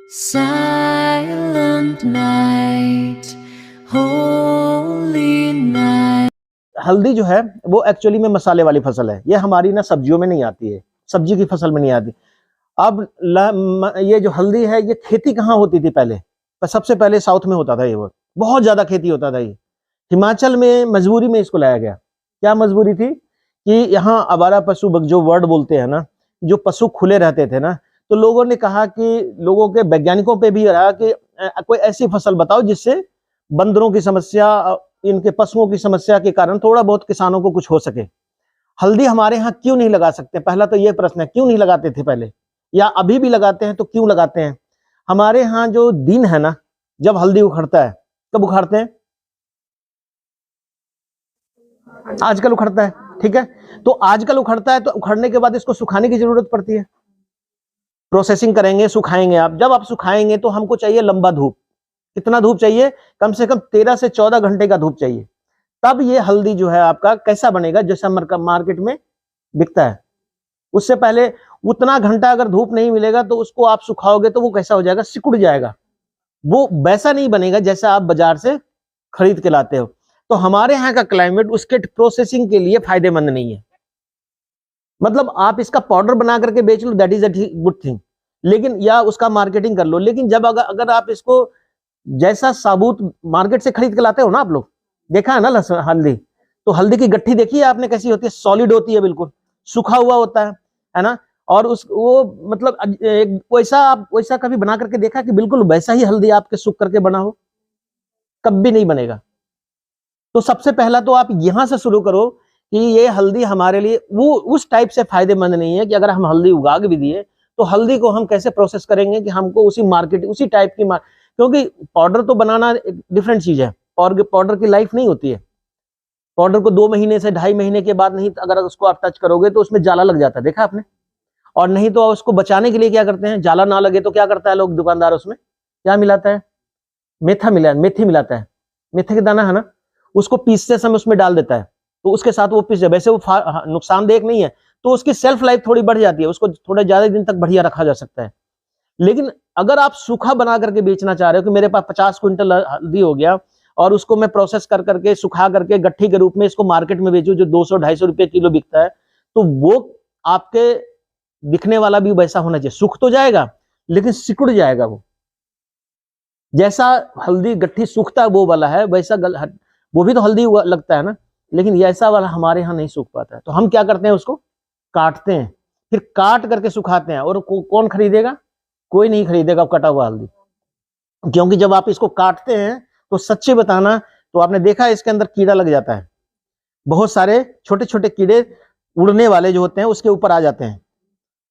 Silent night, holy night। हल्दी जो है वो एक्चुअली में मसाले वाली फसल है। ये हमारी ना सब्जियों में नहीं आती है, सब्जी की फसल में नहीं आती। अब ये जो हल्दी है ये खेती कहाँ होती थी पहले? सबसे पहले साउथ में होता था। ये वो बहुत ज्यादा खेती होता था। ये हिमाचल में मजबूरी में इसको लाया गया। क्या मजबूरी थी कि यहाँ आवारा पशु जो वर्ड बोलते हैं ना, जो पशु खुले रहते थे ना, तो लोगों ने कहा कि लोगों के वैज्ञानिकों पे भी रहा कि कोई ऐसी फसल बताओ जिससे बंदरों की समस्या, इनके पशुओं की समस्या के कारण थोड़ा बहुत किसानों को कुछ हो सके। हल्दी हमारे यहाँ क्यों नहीं लगा सकते? पहला तो ये प्रश्न है, क्यों नहीं लगाते थे पहले, या अभी भी लगाते हैं तो क्यों लगाते हैं? हमारे यहाँ जो दिन है ना, जब हल्दी उखड़ता है, कब उखाड़ते हैं? आजकल उखड़ता है, ठीक है। तो आजकल उखड़ता है तो उखड़ने के बाद इसको सुखाने की जरूरत पड़ती है। प्रोसेसिंग करेंगे, सुखाएंगे। आप जब आप सुखाएंगे तो हमको चाहिए लंबा धूप। कितना धूप चाहिए? कम से कम 13 से 14 घंटे का धूप चाहिए। तब ये हल्दी जो है आपका कैसा बनेगा, जैसा मार्केट में बिकता है। उससे पहले उतना घंटा अगर धूप नहीं मिलेगा तो उसको आप सुखाओगे तो वो कैसा हो जाएगा? सिकुड़ जाएगा। वो वैसा नहीं बनेगा जैसा आप बाजार से खरीद के लाते हो। तो हमारे यहाँ का क्लाइमेट उसके प्रोसेसिंग के लिए फायदेमंद नहीं है। मतलब आप इसका पाउडर बना करके बेच लो, that is a good thing, लेकिन या उसका मार्केटिंग कर लो। लेकिन जब अगर आप इसको जैसा साबुत मार्केट से खरीद के लाते हो ना, आप लोग देखा है ना हल्दी, तो हल्दी की गट्ठी देखी है आपने कैसी होती है? सॉलिड होती है, बिल्कुल सूखा हुआ होता है ना। और वो मतलब वैसा कभी बना करके देखा कि बिल्कुल वैसा ही हल्दी आपके सूख करके बना हो? कभी नहीं बनेगा। तो सबसे पहला तो आप यहां से शुरू करो कि ये हल्दी हमारे लिए वो उस टाइप से फायदेमंद नहीं है कि अगर हम हल्दी उगा भी दिए तो हल्दी को हम कैसे प्रोसेस करेंगे कि हमको उसी टाइप की क्योंकि पाउडर तो बनाना एक डिफरेंट चीज है। और पाउडर की लाइफ नहीं होती है। पाउडर को 2 महीने से 2.5 महीने के बाद नहीं अगर उसको आप टच करोगे तो उसमें जाला लग जाता है, देखा आपने? और नहीं तो उसको बचाने के लिए क्या करते हैं, जाला ना लगे तो क्या करता है लोग, दुकानदार उसमें क्या मिलाता है? मेथी मिलाता है। मेथी का दाना है ना, उसको पीसते समय उसमें डाल देता है तो उसके साथ वो पीस जाए। वैसे वो नुकसानदेह नहीं है, तो उसकी सेल्फ लाइफ थोड़ी बढ़ जाती है, उसको थोड़ा ज्यादा दिन तक बढ़िया रखा जा सकता है। लेकिन अगर आप सूखा बना करके बेचना चाह रहे हो कि मेरे पास 50 क्विंटल हल्दी हो गया और उसको मैं प्रोसेस कर करके सुखा करके गट्ठी के रूप में इसको मार्केट में बेचूं जो 200-250 रुपए किलो बिकता है, तो वो आपके दिखने वाला भी वैसा होना चाहिए। सूख तो जाएगा लेकिन सिकुड़ जाएगा। वो जैसा हल्दी गट्ठी सूखता है वो वाला है, वैसा वो भी तो हल्दी लगता है ना, लेकिन ऐसा वाला हमारे यहाँ नहीं सूख पाता है। तो हम क्या करते हैं, उसको काटते हैं, फिर काट करके सुखाते हैं। और कौन खरीदेगा? कोई नहीं खरीदेगा कटा हुआ हल्दी, क्योंकि जब आप इसको काटते हैं तो सच्चे बताना तो आपने देखा इसके अंदर कीड़ा लग जाता है। बहुत सारे छोटे छोटे कीड़े उड़ने वाले जो होते हैं उसके ऊपर आ जाते हैं।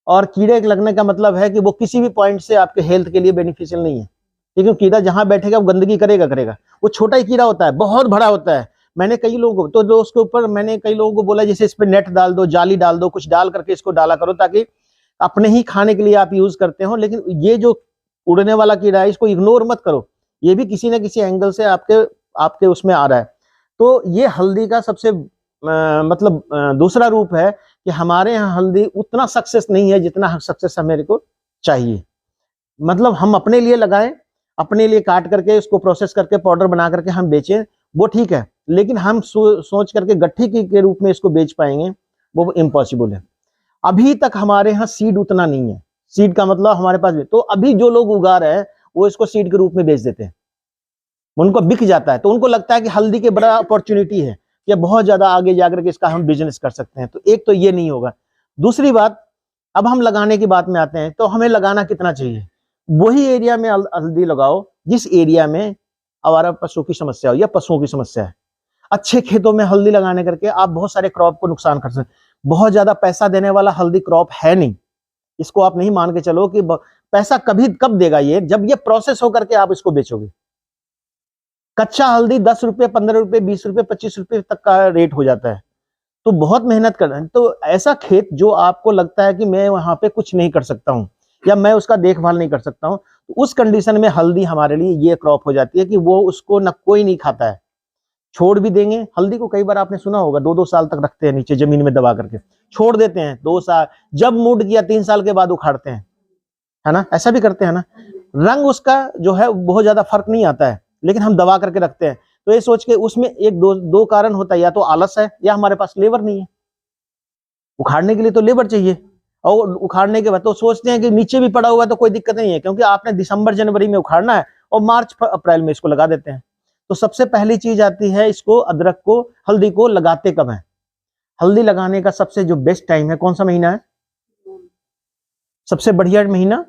और कीड़े लगने का मतलब है कि वो किसी भी पॉइंट से आपके हेल्थ के लिए बेनिफिशियल नहीं है, क्योंकि कीड़ा जहां बैठेगा वो गंदगी करेगा। वो छोटा ही कीड़ा होता है, बहुत बड़ा होता है। मैंने कई लोगों को तो उसके ऊपर मैंने कई लोगों को बोला जैसे इस पे नेट डाल दो, जाली डाल दो, कुछ डाल करके इसको डाला करो ताकि अपने ही खाने के लिए आप यूज करते हो। लेकिन ये जो उड़ने वाला कीड़ा है इसको इग्नोर मत करो, ये भी किसी ना किसी एंगल से आपके उसमें आ रहा है। तो ये हल्दी का सबसे दूसरा रूप है कि हमारे यहाँ हल्दी उतना सक्सेस नहीं है जितना सक्सेस मेरे को चाहिए। मतलब हम अपने लिए लगाएं, अपने लिए काट करके इसको प्रोसेस करके पाउडर बना करके हम बेचें, वो ठीक है। लेकिन हम सोच करके गट्ठी के रूप में इसको बेच पाएंगे, वो इम्पॉसिबल है। अभी तक हमारे यहाँ सीड उतना नहीं है। सीड का मतलब हमारे पास भी तो अभी जो लोग उगा रहे हैं वो इसको सीड के रूप में बेच देते हैं, उनको बिक जाता है। तो उनको लगता है कि हल्दी के बड़ा अपॉर्चुनिटी है कि बहुत ज्यादा आगे जाकर के इसका हम बिजनेस कर सकते हैं। तो एक तो ये नहीं होगा। दूसरी बात, अब हम लगाने की बात में आते हैं। तो हमें लगाना कितना चाहिए? वही एरिया में हल्दी लगाओ जिस एरिया में आवारा पशु की समस्या हो या पशुओं की समस्या है। अच्छे खेतों में हल्दी लगाने करके आप बहुत सारे क्रॉप को नुकसान कर सकते। बहुत ज्यादा पैसा देने वाला हल्दी क्रॉप है नहीं, इसको आप नहीं मान के चलो कि पैसा कब देगा ये, जब ये प्रोसेस होकर के आप इसको बेचोगे। कच्चा हल्दी 10 रुपए, 15 रुपए, 20 रुपए, 25 रुपए तक का रेट हो जाता है। तो बहुत मेहनत करना है। तो ऐसा खेत जो आपको लगता है कि मैं वहां पे कुछ नहीं कर सकता हूँ या मैं उसका देखभाल नहीं कर सकता हूँ, तो उस कंडीशन में हल्दी हमारे लिए ये क्रॉप हो जाती है कि वो उसको न कोई नहीं खाता है। छोड़ भी देंगे हल्दी को, कई बार आपने सुना होगा 2-2 साल तक रखते हैं नीचे जमीन में दबा करके, छोड़ देते हैं 2 साल, जब मूड किया 3 साल के बाद उखाड़ते हैं, है ना? ऐसा भी करते हैं ना, रंग उसका जो है बहुत ज्यादा फर्क नहीं आता है, लेकिन हम दबा करके रखते हैं। तो ये सोच के उसमें एक दो कारण होता है, या तो आलस है या हमारे पास लेबर नहीं है। उखाड़ने के लिए तो लेबर चाहिए, और उखाड़ने के बाद तो सोचते हैं कि नीचे भी पड़ा हुआ है तो कोई दिक्कत नहीं है, क्योंकि आपने दिसंबर जनवरी में उखाड़ना है और मार्च अप्रैल में इसको लगा देते हैं। तो सबसे पहली चीज आती है, इसको अदरक को, हल्दी को लगाते कब है? हल्दी लगाने का सबसे जो बेस्ट टाइम है, कौन सा महीना है? सबसे बढ़िया महीना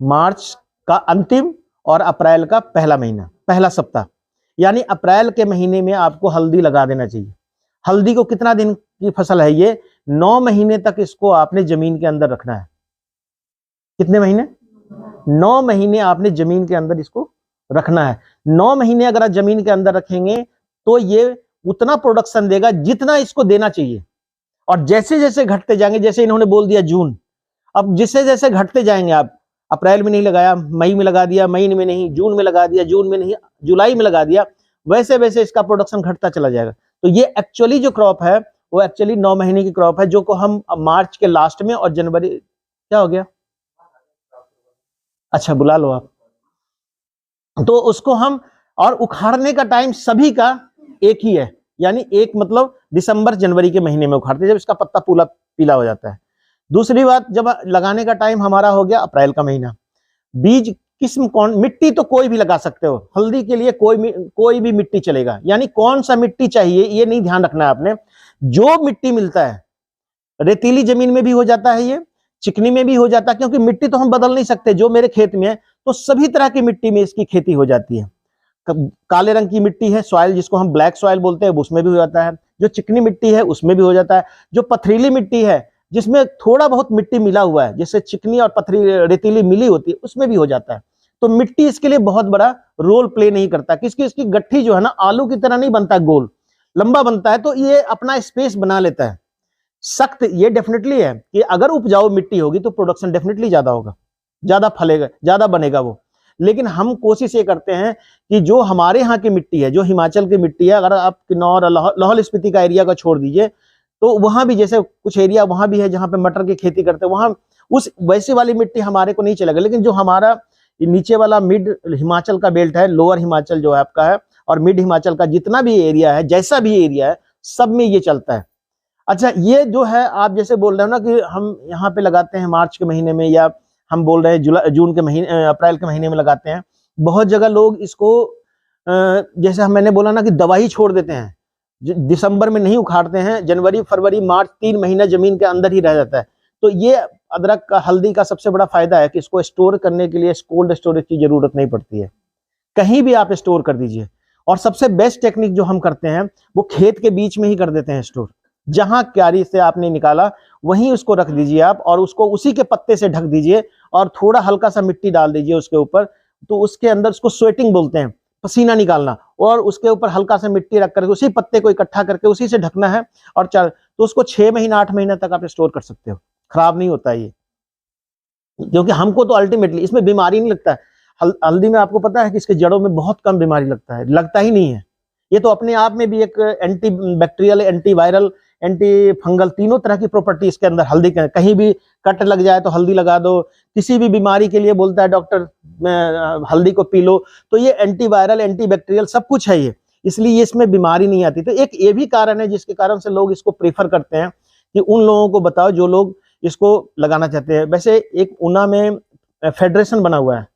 मार्च का अंतिम और अप्रैल का पहला महीना, पहला सप्ताह, यानी अप्रैल के महीने में आपको हल्दी लगा देना चाहिए। हल्दी को कितना दिन की फसल है ये? 9 महीने तक इसको आपने जमीन के अंदर रखना है। कितने महीने? 9 महीने आपने जमीन के अंदर इसको रखना है। 9 महीने अगर आप जमीन के अंदर रखेंगे तो ये उतना प्रोडक्शन देगा जितना इसको देना चाहिए। और जैसे जैसे घटते जाएंगे, जैसे इन्होंने बोल दिया जून, अब जैसे जैसे घटते जाएंगे, आप अप्रैल में नहीं लगाया, मई में लगा दिया, मई में नहीं, जून में लगा दिया, जून में नहीं, जुलाई में लगा दिया, वैसे वैसे इसका प्रोडक्शन घटता चला जाएगा। तो ये एक्चुअली जो क्रॉप है वो एक्चुअली 9 महीने की क्रॉप है, जो को हम मार्च के लास्ट में और जनवरी, क्या हो गया? अच्छा बुला लो आप। तो उसको हम, और उखाड़ने का टाइम सभी का एक ही है, यानी एक मतलब दिसंबर जनवरी के महीने में उखाड़ते हैं, जब इसका पत्ता पूरा पीला हो जाता है। दूसरी बात, जब लगाने का टाइम हमारा हो गया अप्रैल का महीना। बीज किस्म कौन? मिट्टी तो कोई भी लगा सकते हो, हल्दी के लिए कोई भी मिट्टी चलेगा, यानी कौन सा मिट्टी चाहिए ये नहीं ध्यान रखना है आपने। जो मिट्टी मिलता है, रेतीली जमीन में भी हो जाता है ये, चिकनी में भी हो जाता है, क्योंकि मिट्टी तो हम बदल नहीं सकते। जो मेरे खेत में है तो सभी तरह की मिट्टी में इसकी खेती हो जाती है। काले रंग की मिट्टी है, सॉइल जिसको हम ब्लैक सॉइल बोलते हैं, उसमें भी हो जाता है। जो चिकनी मिट्टी है उसमें भी हो जाता है। जो पथरीली मिट्टी है जिसमें थोड़ा बहुत मिट्टी मिला हुआ है, जैसे चिकनी और पथरीली रेतीली मिली होती है, उसमें भी हो जाता है। तो मिट्टी इसके लिए बहुत बड़ा रोल प्ले नहीं करता। किसकी? इसकी गट्ठी जो है ना, आलू की तरह नहीं बनता, गोल लंबा बनता है, तो ये अपना स्पेस बना लेता है। सख्त ये डेफिनेटली है कि अगर उपजाऊ मिट्टी होगी तो प्रोडक्शन डेफिनेटली ज्यादा होगा, ज्यादा फलेगा, ज्यादा बनेगा वो। लेकिन हम कोशिश ये करते हैं कि जो हमारे यहाँ की मिट्टी है, जो हिमाचल की मिट्टी है, अगर आप किन्नौर, लाहौल स्पीति का एरिया को छोड़ दीजिए, तो वहां भी जैसे कुछ एरिया वहां भी है जहां पे मटर की खेती करते हैं, वहां उस वैसी वाली मिट्टी हमारे को नहीं चलेगा। लेकिन जो हमारा नीचे वाला मिड हिमाचल का बेल्ट है, लोअर हिमाचल जो है आपका है, और मिड हिमाचल का जितना भी एरिया है, जैसा भी एरिया है, सब में ये चलता है। अच्छा, ये जो है आप जैसे बोल रहे हो ना कि हम यहाँ पे लगाते हैं मार्च के महीने में, या हम बोल रहे हैं जून के महीने, अप्रैल के महीने में लगाते हैं। बहुत जगह लोग इसको जैसे मैंने बोला ना कि दवाई छोड़ देते हैं, दिसंबर में नहीं उखाड़ते हैं, जनवरी फरवरी मार्च 3 महीना जमीन के अंदर ही रह जाता है। तो ये अदरक का, हल्दी का सबसे बड़ा फायदा है कि इसको स्टोर करने के लिए कोल्ड स्टोरेज की जरूरत नहीं पड़ती है, कहीं भी आप स्टोर कर दीजिए। और सबसे बेस्ट टेक्निक जो हम करते हैं वो खेत के बीच में ही कर देते हैं स्टोर। जहां क्यारी से आपने निकाला वहीं उसको रख दीजिए आप, और उसको उसी के पत्ते से ढक दीजिए, और थोड़ा हल्का सा मिट्टी डाल दीजिए उसके ऊपर। तो उसके अंदर, उसको स्वेटिंग बोलते हैं, पसीना निकालना, और उसके ऊपर हल्का सा मिट्टी रख करके उसी पत्ते को इकट्ठा करके उसी से ढकना है। और तो उसको 6 महीना 8 महीना तक आप स्टोर कर सकते हो, खराब नहीं होता ये। क्योंकि हमको तो अल्टीमेटली इसमें बीमारी नहीं लगता है। हल्दी में आपको पता है कि इसके जड़ों में बहुत कम बीमारी लगता है, लगता ही नहीं है। ये तो अपने आप में भी एक anti bacterial, anti viral, anti fungal, तीनों तरह की प्रॉपर्टी इसके अंदर हल्दी के। कहीं भी कट लग जाए तो हल्दी लगा दो, किसी भी बीमारी के लिए बोलता है डॉक्टर हल्दी को पी लो, तो ये एंटी वायरल, एंटी बैक्टीरियल सब कुछ है ये, इसलिए इसमें बीमारी नहीं आती। तो एक ये भी कारण है जिसके कारण से लोग इसको प्रेफर करते हैं कि उन लोगों को बताओ जो लोग इसको लगाना चाहते हैं। वैसे एक ऊना में फेडरेशन बना हुआ है,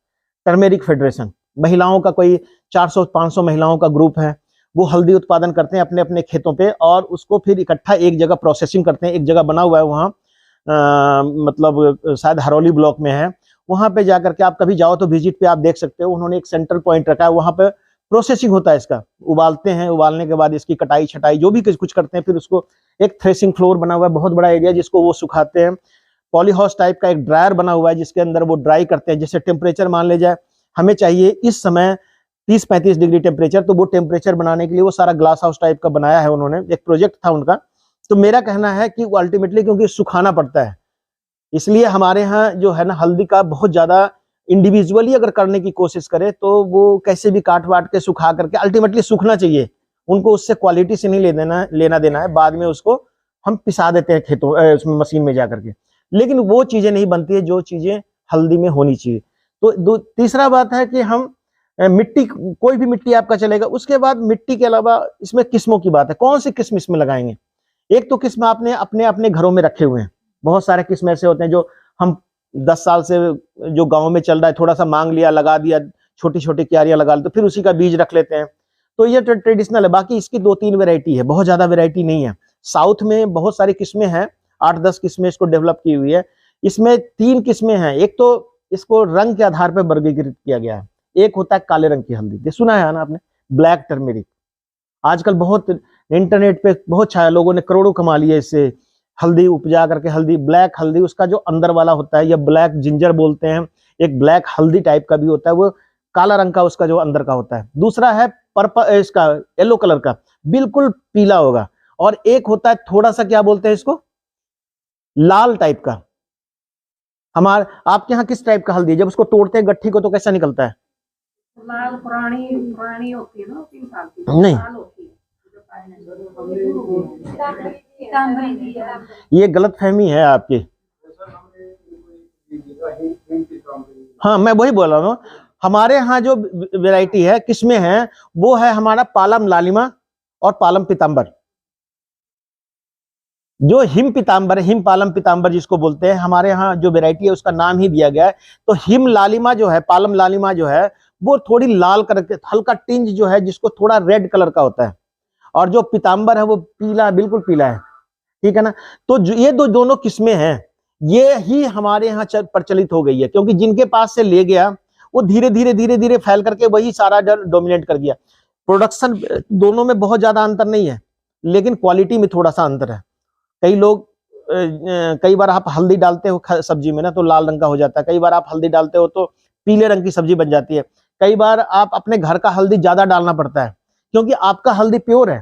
टर्मेरिक फेडरेशन, महिलाओं का कोई 400-500 महिलाओं का ग्रुप है। वो हल्दी उत्पादन करते हैं अपने अपने खेतों पे, और उसको फिर इकट्ठा एक जगह प्रोसेसिंग करते हैं। एक जगह बना हुआ है वहाँ, मतलब शायद हरौली ब्लॉक में है। वहाँ पे जाकर के आप कभी जाओ तो विजिट पे आप देख सकते हो, उन्होंने एक सेंट्रल पॉइंट रखा है, वहाँ पे प्रोसेसिंग होता है इसका, उबालते हैं, उबालने के बाद इसकी कटाई छटाई जो भी कुछ करते हैं, फिर उसको एक थ्रेसिंग फ्लोर बना हुआ है, बहुत बड़ा एरिया, जिसको वो सुखाते हैं। पॉली हाउस टाइप का एक ड्रायर बना हुआ है जिसके अंदर वो ड्राई करते हैं। जैसे टेम्परेचर मान ले जाए हमें चाहिए इस समय 30-35 डिग्री टेम्परेचर, तो वो टेम्परेचर बनाने के लिए वो सारा ग्लास हाउस टाइप का बनाया है उन्होंने, एक प्रोजेक्ट था उनका। तो मेरा कहना है कि वो अल्टीमेटली, क्योंकि सुखाना पड़ता है, इसलिए हमारे यहाँ जो है ना हल्दी का बहुत ज्यादा इंडिविजुअली अगर करने की कोशिश करे तो वो कैसे भी काट वाट के सुखा करके अल्टीमेटली सूखना चाहिए उनको, उससे क्वालिटी से नहीं लेना देना है। बाद में उसको हम पिसा देते हैं खेतों उसमें मशीन में जाकर के, लेकिन वो चीजें नहीं बनती है जो चीजें हल्दी में होनी चाहिए। तो तीसरा बात है कि हम मिट्टी, कोई भी मिट्टी आपका चलेगा। उसके बाद मिट्टी के अलावा इसमें किस्मों की बात है, कौन सी किस्म इसमें लगाएंगे। एक तो किस्म आपने अपने अपने घरों में रखे हुए हैं, बहुत सारे किस्म ऐसे होते हैं जो हम 10 साल से जो गांव में चल रहा है, थोड़ा सा मांग लिया, लगा दिया, छोटी छोटी क्यारियां लगा ली, तो फिर उसी का बीज रख लेते हैं। तो ये ट्रेडिशनल है। बाकी इसकी 2-3 वैरायटी है, बहुत ज्यादा वैरायटी नहीं है। साउथ में बहुत सारी किस्में हैं, 8-10 किस्में इसको डेवलप की हुई है। इसमें 3 किस्में हैं। एक तो इसको रंग के आधार पर वर्गीकृत किया गया है। एक होता है काले रंग की हल्दी, ये सुना है ना आपने, ब्लैक टर्मेरिक। आजकल बहुत इंटरनेट पे बहुत छाया, लोगों ने करोड़ों कमा लिए इससे। हल्दी उपजा करके, हल्दी, ब्लैक हल्दी, उसका जो अंदर वाला होता है, या ब्लैक जिंजर बोलते हैं। एक ब्लैक हल्दी टाइप का भी होता है, वो काला रंग का उसका जो अंदर का होता है। दूसरा है पर्पल, इसका येलो कलर का, बिल्कुल पीला होगा। और एक होता है थोड़ा सा, क्या बोलते हैं इसको, लाल टाइप का। हमारे आपके यहाँ किस टाइप का हल्दी है? जब उसको तोड़ते हैं गट्ठी को तो कैसा निकलता है? लाल पुरानी पुरानी होती है ना, 3 साल की नहीं, लाल होती है। ये गलत फहमी है आपकी। हाँ, मैं वही बोल रहा हूँ। हमारे यहाँ जो वैरायटी है, किस्में हैं, वो है हमारा पालम लालिमा और पालम पीताम्बर। जो हिम पीताम्बर, हिम पालम पीताम्बर जिसको बोलते हैं, हमारे यहाँ जो वैरायटी है उसका नाम ही दिया गया है। तो हिम लालिमा जो है, पालम लालिमा जो है, वो थोड़ी लाल करके, हल्का टिंज जो है, जिसको थोड़ा रेड कलर का होता है। और जो पीताम्बर है वो पीला, बिल्कुल पीला है, ठीक है ना। तो ये दोनों किस्में हैं, ये ही हमारे यहाँ प्रचलित हो गई है, क्योंकि जिनके पास से ले गया वो धीरे धीरे धीरे धीरे फैल करके वही सारा डोमिनेट कर गया। प्रोडक्शन दोनों में बहुत ज्यादा अंतर नहीं है, लेकिन क्वालिटी में थोड़ा सा अंतर है। कई लोग, कई बार आप हल्दी डालते हो सब्जी में ना, तो लाल रंग का हो जाता है। कई बार आप हल्दी डालते हो तो पीले रंग की सब्जी बन जाती है। कई बार आप अपने घर का हल्दी ज्यादा डालना पड़ता है, क्योंकि आपका हल्दी प्योर है।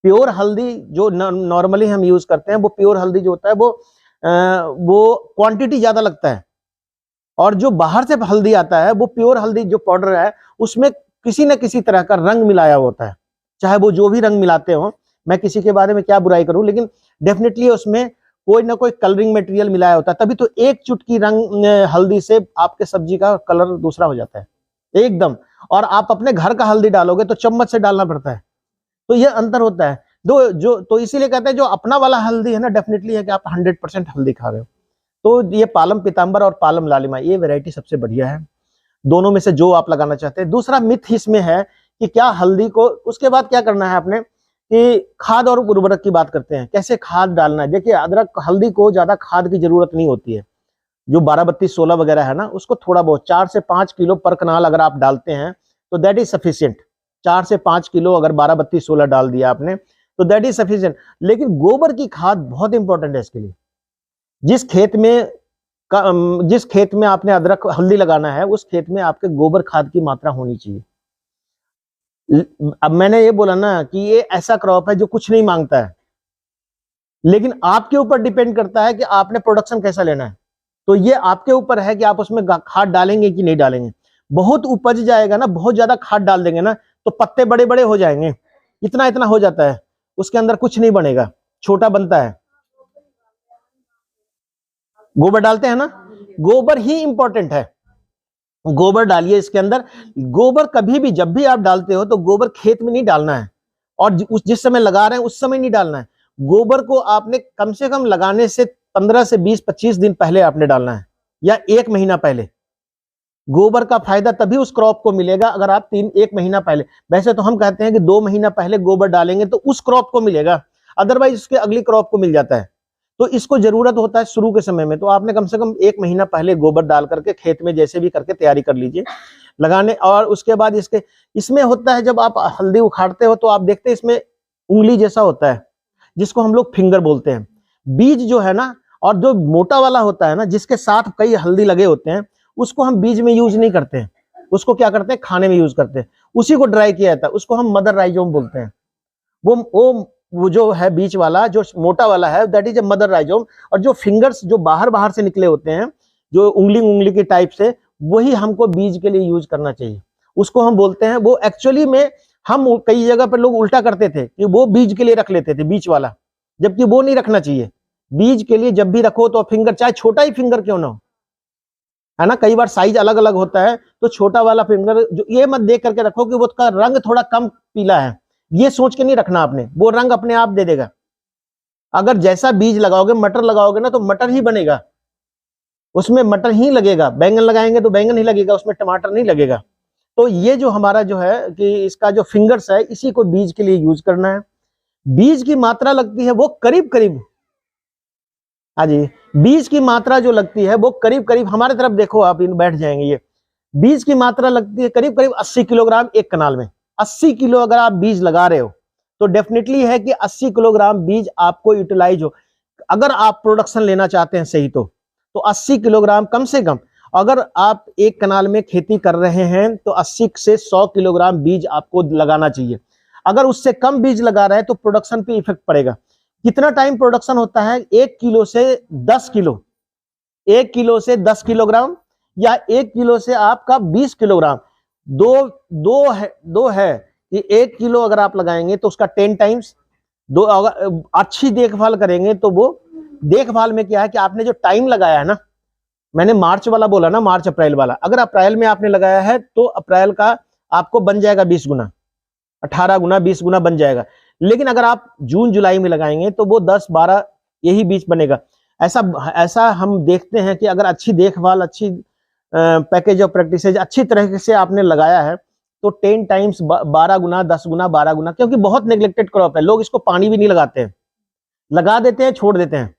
प्योर हल्दी जो नॉर्मली हम यूज करते हैं, वो प्योर हल्दी जो होता है वो क्वांटिटी ज्यादा लगता है। और जो बाहर से हल्दी आता है, वो प्योर हल्दी जो पाउडर है, उसमें किसी न किसी तरह का रंग मिलाया होता है। चाहे वो जो भी रंग मिलाते हो, मैं किसी के बारे में क्या बुराई करूं, लेकिन डेफिनेटली उसमें कोई ना कोई कलरिंग मटेरियल मिलाया होता है। तभी तो एक चुटकी रंग हल्दी से आपके सब्जी का कलर दूसरा हो जाता है एकदम। और आप अपने घर का हल्दी डालोगे तो चम्मच से डालना पड़ता है। तो ये अंतर होता है। तो इसीलिए कहते हैं जो अपना वाला हल्दी है ना, डेफिनेटली है कि आप 100% हल्दी खा रहे हो। तो ये पालम पीताम्बर और पालम लालिमा, ये वैरायटी सबसे बढ़िया है। दोनों में से जो आप लगाना चाहते हैं। दूसरा मिथ इसमें है कि क्या हल्दी को, उसके बाद क्या करना है आपने, कि खाद और उर्वरक की बात करते हैं, कैसे खाद डालना है। देखिए, अदरक, हल्दी को ज्यादा खाद की जरूरत नहीं होती है। जो 12-32-16 वगैरह है ना, उसको थोड़ा बहुत 4 से 5 किलो पर कनाल अगर आप डालते हैं तो दैट इज सफिशियंट। 4 से 5 किलो अगर 12-32-16 डाल दिया आपने तो दैट इज सफिशियंट। लेकिन गोबर की खाद बहुत इंपॉर्टेंट है इसके लिए। जिस खेत में आपने अदरक हल्दी लगाना है, उस खेत में आपके गोबर खाद की मात्रा होनी चाहिए। अब मैंने ये बोला ना कि ये ऐसा क्रॉप है जो कुछ नहीं मांगता है, लेकिन आपके ऊपर डिपेंड करता है कि आपने प्रोडक्शन कैसा लेना है। तो ये आपके ऊपर है कि आप उसमें खाद डालेंगे कि नहीं डालेंगे। बहुत उपज जाएगा ना, बहुत ज्यादा खाद डाल देंगे ना, तो पत्ते बड़े बड़े हो जाएंगे, इतना इतना हो जाता है, उसके अंदर कुछ नहीं बनेगा, छोटा बनता है। गोबर डालते हैं ना, गोबर ही इंपॉर्टेंट है। गोबर डालिए इसके अंदर। गोबर कभी भी, जब भी आप डालते हो तो गोबर खेत में नहीं डालना है, और जिस समय लगा रहे हैं उस समय नहीं डालना है। गोबर को आपने कम से कम लगाने से 15 से 20-25 दिन पहले आपने डालना है, या 1 महीना पहले। गोबर का फायदा तभी उस क्रॉप को मिलेगा अगर आप 1 महीना पहले। वैसे तो हम कहते हैं कि 2 महीना पहले गोबर डालेंगे तो उस क्रॉप को मिलेगा, अदरवाइज उसके अगली क्रॉप को मिल जाता है। तो इसको जरूरत होता है शुरू के समय में, तो आपने कम से कम 1 महीना पहले गोबर डाल करके खेत में जैसे भी करके तैयारी कर लीजिए लगाने। और उसके बाद इसमें होता है, जब आप हल्दी उखाड़ते हो तो आप देखते हैं इसमें उंगली जैसा होता है, जिसको हम लोग फिंगर बोलते हैं। बीज जो है ना, और जो मोटा वाला होता है ना, जिसके साथ कई हल्दी लगे होते हैं, उसको हम बीज में यूज नहीं करते हैं। उसको क्या करते हैं, खाने में यूज करते हैं। उसी को ड्राई किया जाता है, उसको हम मदर राइजोम बोलते हैं। वो जो है बीच वाला, जो मोटा वाला है, that is a mother rhizome. और जो फिंगर्स जो बाहर से निकले होते हैं, जो उंगली के टाइप से, वही हमको बीज के लिए यूज करना चाहिए। उसको हम बोलते हैं, वो एक्चुअली में हम कई जगह पर लोग उल्टा करते थे कि वो बीज के लिए रख लेते थे बीच वाला, जबकि वो नहीं रखना चाहिए। बीज के लिए जब भी रखो तो फिंगर, चाहे छोटा ही फिंगर क्यों ना हो, है ना, कई बार साइज अलग अलग होता है, तो छोटा वाला फिंगर जो, ये मत देख करके रखो कि वो उसका रंग थोड़ा कम पीला है, ये सोच के नहीं रखना आपने, वो रंग अपने आप दे देगा। अगर जैसा बीज लगाओगे, मटर लगाओगे ना, तो मटर ही बनेगा, उसमें मटर ही लगेगा, बैंगन लगाएंगे तो बैंगन ही लगेगा, उसमें टमाटर नहीं लगेगा। तो ये जो हमारा जो है कि इसका जो फिंगर्स है, इसी को बीज के लिए यूज करना है। बीज की मात्रा लगती है वो करीब करीब, हाँ जी, बीज की मात्रा जो लगती है वो करीब करीब, हमारे तरफ देखो आप, इन बैठ जाएंगे, ये बीज की मात्रा लगती है करीब करीब 80 किलोग्राम एक कनाल में। 80 किलो अगर आप बीज लगा रहे हो तो डेफिनेटली है कि 80 किलोग्राम बीज आपको यूटिलाइज हो। अगर आप प्रोडक्शन लेना चाहते हैं सही तो 80 किलोग्राम कम से कम, अगर आप एक कनाल में खेती कर रहे हैं तो 80 से 100 किलोग्राम बीज आपको लगाना चाहिए। अगर उससे कम बीज लगा रहे हैं तो प्रोडक्शन पे इफेक्ट पड़ेगा। कितना टाइम प्रोडक्शन होता है? 1 किलो से 10 किलो, 1 किलो से 10 किलोग्राम, या 1 किलो से आपका 20 किलोग्राम। दो है कि 1 किलो अगर आप लगाएंगे तो उसका 10 टाइम्स, दो अगर अच्छी देखभाल करेंगे तो वो देखभाल में क्या है कि आपने जो टाइम लगाया है ना, मैंने मार्च वाला बोला ना, मार्च अप्रैल वाला, अगर अप्रैल में आपने लगाया है तो अप्रैल का आपको बन जाएगा 20 गुना, 18 गुना, 20 गुना बन जाएगा। लेकिन अगर आप जून जुलाई में लगाएंगे तो वो 10-12 यही बीज बनेगा। ऐसा हम देखते हैं कि अगर अच्छी देखभाल, अच्छी पैकेज ऑफ प्रैक्टिसेज अच्छी तरह से आपने लगाया है तो 10 टाइम्स 12 गुना, 10 गुना, 12 गुना, क्योंकि बहुत नेग्लेक्टेड क्रॉप है, लोग इसको पानी भी नहीं लगाते हैं, लगा देते हैं, छोड़ देते हैं।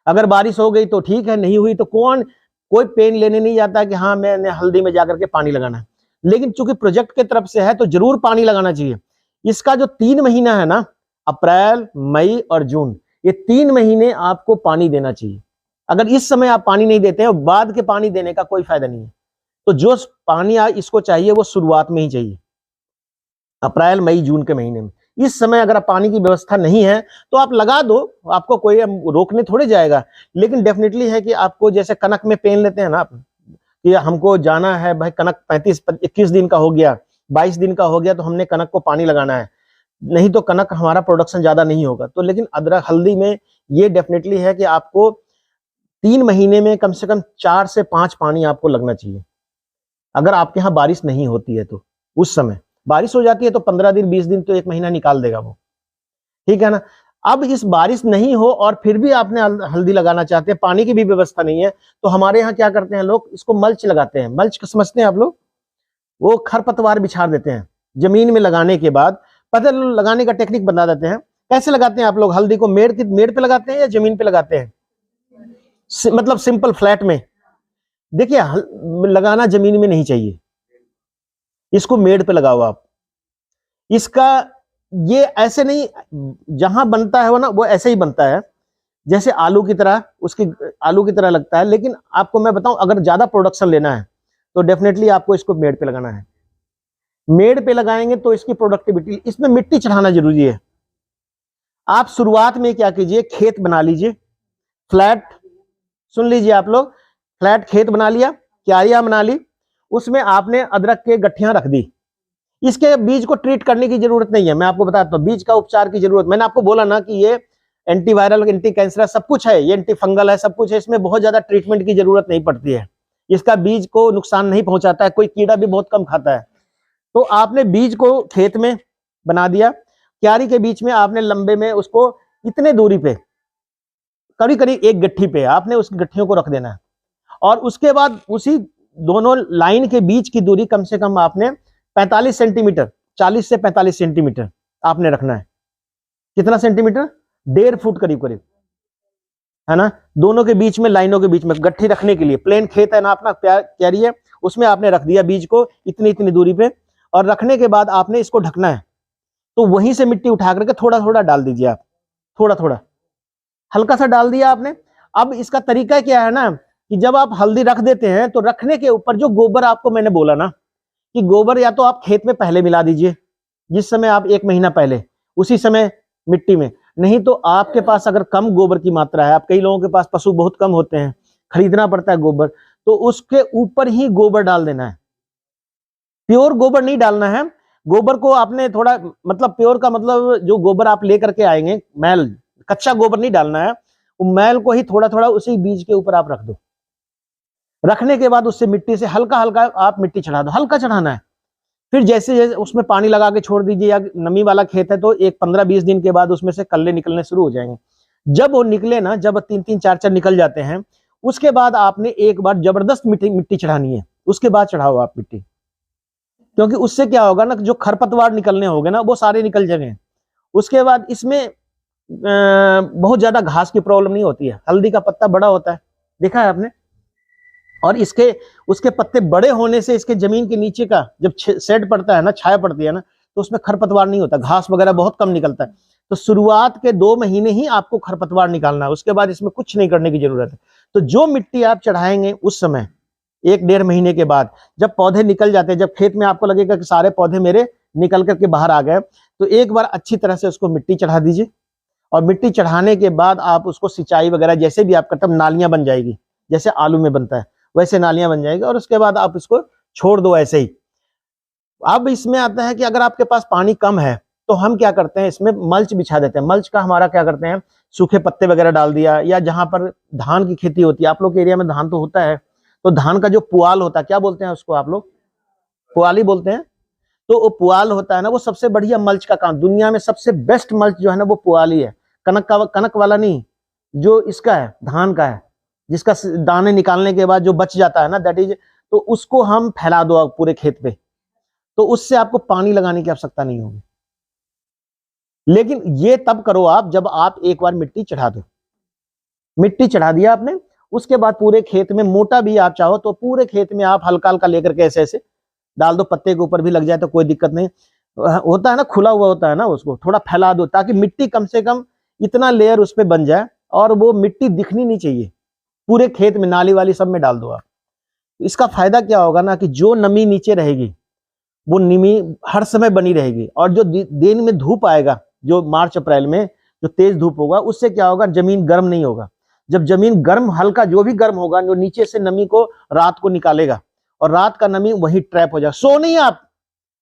अगर बारिश हो गई तो ठीक है, नहीं हुई तो कोई पेन लेने नहीं जाता कि हाँ मैंने हल्दी में जाकर के पानी लगाना है। लेकिन चूंकि प्रोजेक्ट की तरफ से है तो जरूर पानी लगाना चाहिए। इसका जो 3 महीना है ना, अप्रैल, मई और जून, ये 3 महीने आपको पानी देना चाहिए। अगर इस समय आप पानी नहीं देते हैं, बाद के पानी देने का कोई फायदा नहीं है। तो जो पानी इसको चाहिए वो शुरुआत में ही चाहिए, अप्रैल, मई, जून के महीने में। इस समय अगर पानी की व्यवस्था नहीं है तो आप लगा दो, आपको कोई रोकने थोड़े जाएगा। लेकिन डेफिनेटली है कि आपको, जैसे कनक में पेन लेते हैं ना आप, कि हमको जाना है भाई, कनक 21 दिन का हो गया, 22 दिन का हो गया, तो हमने कनक को पानी लगाना है, नहीं तो कनक हमारा प्रोडक्शन ज्यादा नहीं होगा। तो लेकिन अदरक, हल्दी में ये डेफिनेटली है कि आपको 3 महीने में कम से कम 4 से 5 पानी आपको लगना चाहिए। अगर आपके यहाँ बारिश नहीं होती है तो, उस समय बारिश हो जाती है तो 15 दिन, 20 दिन तो 1 महीना निकाल देगा वो, ठीक है ना। अब इस बारिश नहीं हो और फिर भी आपने हल्दी लगाना चाहते हैं, पानी की भी व्यवस्था नहीं है, तो हमारे यहाँ क्या करते हैं लोग, इसको मल्च लगाते हैं। मल्च समझते हैं आप लोग? वो खरपतवार बिछा देते हैं जमीन में लगाने के बाद। पता लगाने का टेक्निक बता देते हैं। कैसे लगाते हैं आप लोग हल्दी को? मेड़ पे लगाते हैं या जमीन पे लगाते हैं? मतलब सिंपल फ्लैट में। देखिए, लगाना जमीन में नहीं चाहिए, इसको मेड़ पे लगाओ आप। इसका ये ऐसे नहीं, जहां बनता है वो ना, वो ऐसे ही बनता है जैसे आलू की तरह, आलू की तरह लगता है। लेकिन आपको मैं बताऊं, अगर ज्यादा प्रोडक्शन लेना है तो डेफिनेटली आपको इसको मेड़ पे लगाना है। मेड़ पे लगाएंगे तो इसकी प्रोडक्टिविटी, इसमें मिट्टी चढ़ाना जरूरी है। आप शुरुआत में क्या कीजिए, खेत बना लीजिए, फ्लैट, सुन लीजिए आप लोग, फ्लैट खेत बना लिया, क्यारियां बना ली, उसमें आपने अदरक के गठियां रख दी। इसके बीज को ट्रीट करने की जरूरत नहीं है, मैं आपको बताता हूं, बीज का उपचार की जरूरत, मैंने आपको बोला ना कि ये एंटीवायरल, एंटी कैंसर सब कुछ है, ये एंटी फंगल है, सब कुछ है, इसमें बहुत ज्यादा ट्रीटमेंट की जरूरत नहीं पड़ती है। इसका बीज को नुकसान नहीं पहुंचाता है, कोई कीड़ा भी बहुत कम खाता है। तो आपने बीज को खेत में बना दिया, क्यारी के बीच में आपने लंबे में उसको इतने दूरी पे, करीब करीब 1 गट्ठी पे आपने उस गट्ठियों को रख देना है। और उसके बाद उसी दोनों लाइन के बीच की दूरी कम से कम आपने 45 सेंटीमीटर, 40 से 45 सेंटीमीटर आपने रखना है। कितना सेंटीमीटर? 1.5 फुट करीब करीब, है ना। दोनों के बीच में, लाइनों के बीच में गट्ठी रखने के लिए, प्लेन खेत है ना अपना, क्यारी है, उसमें आपने रख दिया बीज को इतनी इतनी दूरी पे। और रखने के बाद आपने इसको ढकना है, तो वहीं से मिट्टी उठा करके थोड़ा थोड़ा डाल दीजिए आप, थोड़ा थोड़ा, हल्का सा डाल दिया आपने। अब इसका तरीका क्या है ना, कि जब आप हल्दी रख देते हैं तो रखने के ऊपर जो गोबर, आपको मैंने बोला ना कि गोबर या तो आप खेत में पहले मिला दीजिए, जिस समय आप 1 महीना पहले, उसी समय मिट्टी में। नहीं तो आपके पास अगर कम गोबर की मात्रा है, आप, कई लोगों के पास पशु बहुत कम होते हैं, खरीदना पड़ता है गोबर, तो उसके ऊपर ही गोबर डाल देना है। प्योर गोबर नहीं डालना है। गोबर को आपने थोड़ा, मतलब प्योर का मतलब जो गोबर आप लेकर के आएंगे, मैल, कच्चा गोबर नहीं डालना है, वो मैल को ही थोड़ा थोड़ा उसी बीज के ऊपर आप रख दो। रखने के बाद उससे मिट्टी से हल्का हल्का आप मिट्टी चढ़ा दो, हल्का चढ़ाना है। फिर जैसे जैसे उसमें पानी लगा के छोड़ दीजिए, या नमी वाला खेत है तो एक 15-20 दिन के बाद उसमें से कल्ले निकलने शुरू हो जाएंगे। जब वो निकले ना, जब 3-3 4-4 निकल जाते हैं, उसके बाद आपने एक बार जबरदस्त मिट्टी चढ़ानी है, उसके बाद चढ़ाओ आप मिट्टी। क्योंकि उससे क्या होगा ना, जो खरपतवार निकलने होंगे ना वो सारे निकल जाएंगे। उसके बाद इसमें बहुत ज्यादा घास की प्रॉब्लम नहीं होती है। हल्दी का पत्ता बड़ा होता है, देखा है आपने, और उसके पत्ते बड़े होने से इसके जमीन के नीचे का जब शेड पड़ता है ना, छाया पड़ती है ना, तो उसमें खरपतवार नहीं होता, घास वगैरह बहुत कम निकलता है। तो शुरुआत के 2 महीने ही आपको खरपतवार निकालना है, उसके बाद इसमें कुछ नहीं करने की जरूरत है। तो जो मिट्टी आप चढ़ाएंगे उस समय 1-1.5 महीने के बाद जब पौधे निकल जाते हैं, जब खेत में आपको लगेगा कि सारे पौधे मेरे निकल करके बाहर आ गए, तो एक बार अच्छी तरह से उसको मिट्टी चढ़ा दीजिए। और मिट्टी चढ़ाने के बाद आप उसको सिंचाई वगैरह जैसे भी आप करते हैं, नालियां बन जाएगी, जैसे आलू में बनता है वैसे नालियां बन जाएगी, और उसके बाद आप इसको छोड़ दो ऐसे ही। अब इसमें आता है कि अगर आपके पास पानी कम है तो हम क्या करते हैं, इसमें मल्च बिछा देते हैं। मल्च का हमारा क्या करते हैं, सूखे पत्ते वगैरह डाल दिया, या जहां पर धान की खेती होती है, आप लोग के एरिया में धान तो होता है, तो धान का जो पुआल होता है, क्या बोलते हैं उसको आप लोग, पुआल ही बोलते हैं। तो वो पुआल होता है ना, वो सबसे बढ़िया मल्च का काम, दुनिया में सबसे बेस्ट मल्च जो है ना वो पुआल ही है। कनक वाला नहीं, जो इसका है, धान का है, जिसका दाने निकालने के बाद जो बच जाता है ना, दैट इज, तो उसको हम फैला दो पूरे खेत पे, तो उससे आपको पानी लगाने की आवश्यकता नहीं होगी। लेकिन ये तब करो आप जब आप एक बार मिट्टी चढ़ा दो। मिट्टी चढ़ा दिया आपने, उसके बाद पूरे खेत में, मोटा भी आप चाहो तो पूरे खेत में आप हल्का हल्का लेकर के ऐसे ऐसे डाल दो, पत्ते के ऊपर भी लग जाए तो कोई दिक्कत नहीं होता है ना, खुला हुआ होता है ना, उसको थोड़ा फैला दो ताकि मिट्टी कम से कम इतना लेयर उस पर बन जाए, और वो मिट्टी दिखनी नहीं चाहिए पूरे खेत में, नाली वाली सब में डाल दो आप। इसका फायदा क्या होगा ना, कि जो नमी नीचे रहेगी वो नमी हर समय बनी रहेगी, और जो दिन में धूप आएगा, जो मार्च अप्रैल में जो तेज धूप होगा, उससे क्या होगा, जमीन गर्म नहीं होगा। जब जमीन गर्म, हल्का जो भी गर्म होगा, जो नीचे से नमी को रात को निकालेगा, और रात का नमी वही ट्रैप हो जाएगा। सो नहीं आप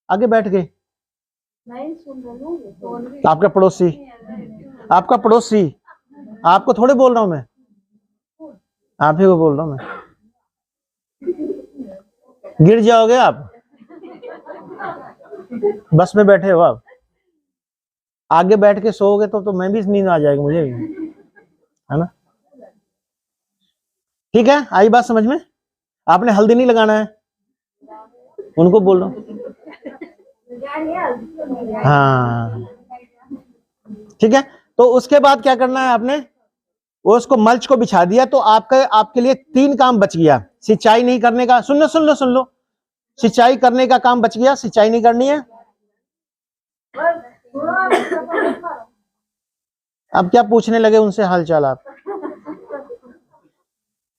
आगे बैठ गए, आपका पड़ोसी, आपको थोड़े बोल रहा हूं मैं, आप ही को बोल रहा हूं मैं। गिर जाओगे आप, बस में बैठे हो आप, आगे बैठ के सोओगे तो मैं भी नींद आ जाएगी मुझे भी, है ना। ठीक है, आई बात समझ में। आपने हल्दी नहीं लगाना है, उनको बोल रहा हूं। हाँ ठीक है, तो उसके बाद क्या करना है आपने, वो उसको मल्च को बिछा दिया, तो आपके लिए 3 काम बच गया। सिंचाई नहीं करने का, सुन लो, सिंचाई करने का काम बच गया, सिंचाई नहीं करनी है। अब क्या पूछने लगे उनसे हालचाल आप।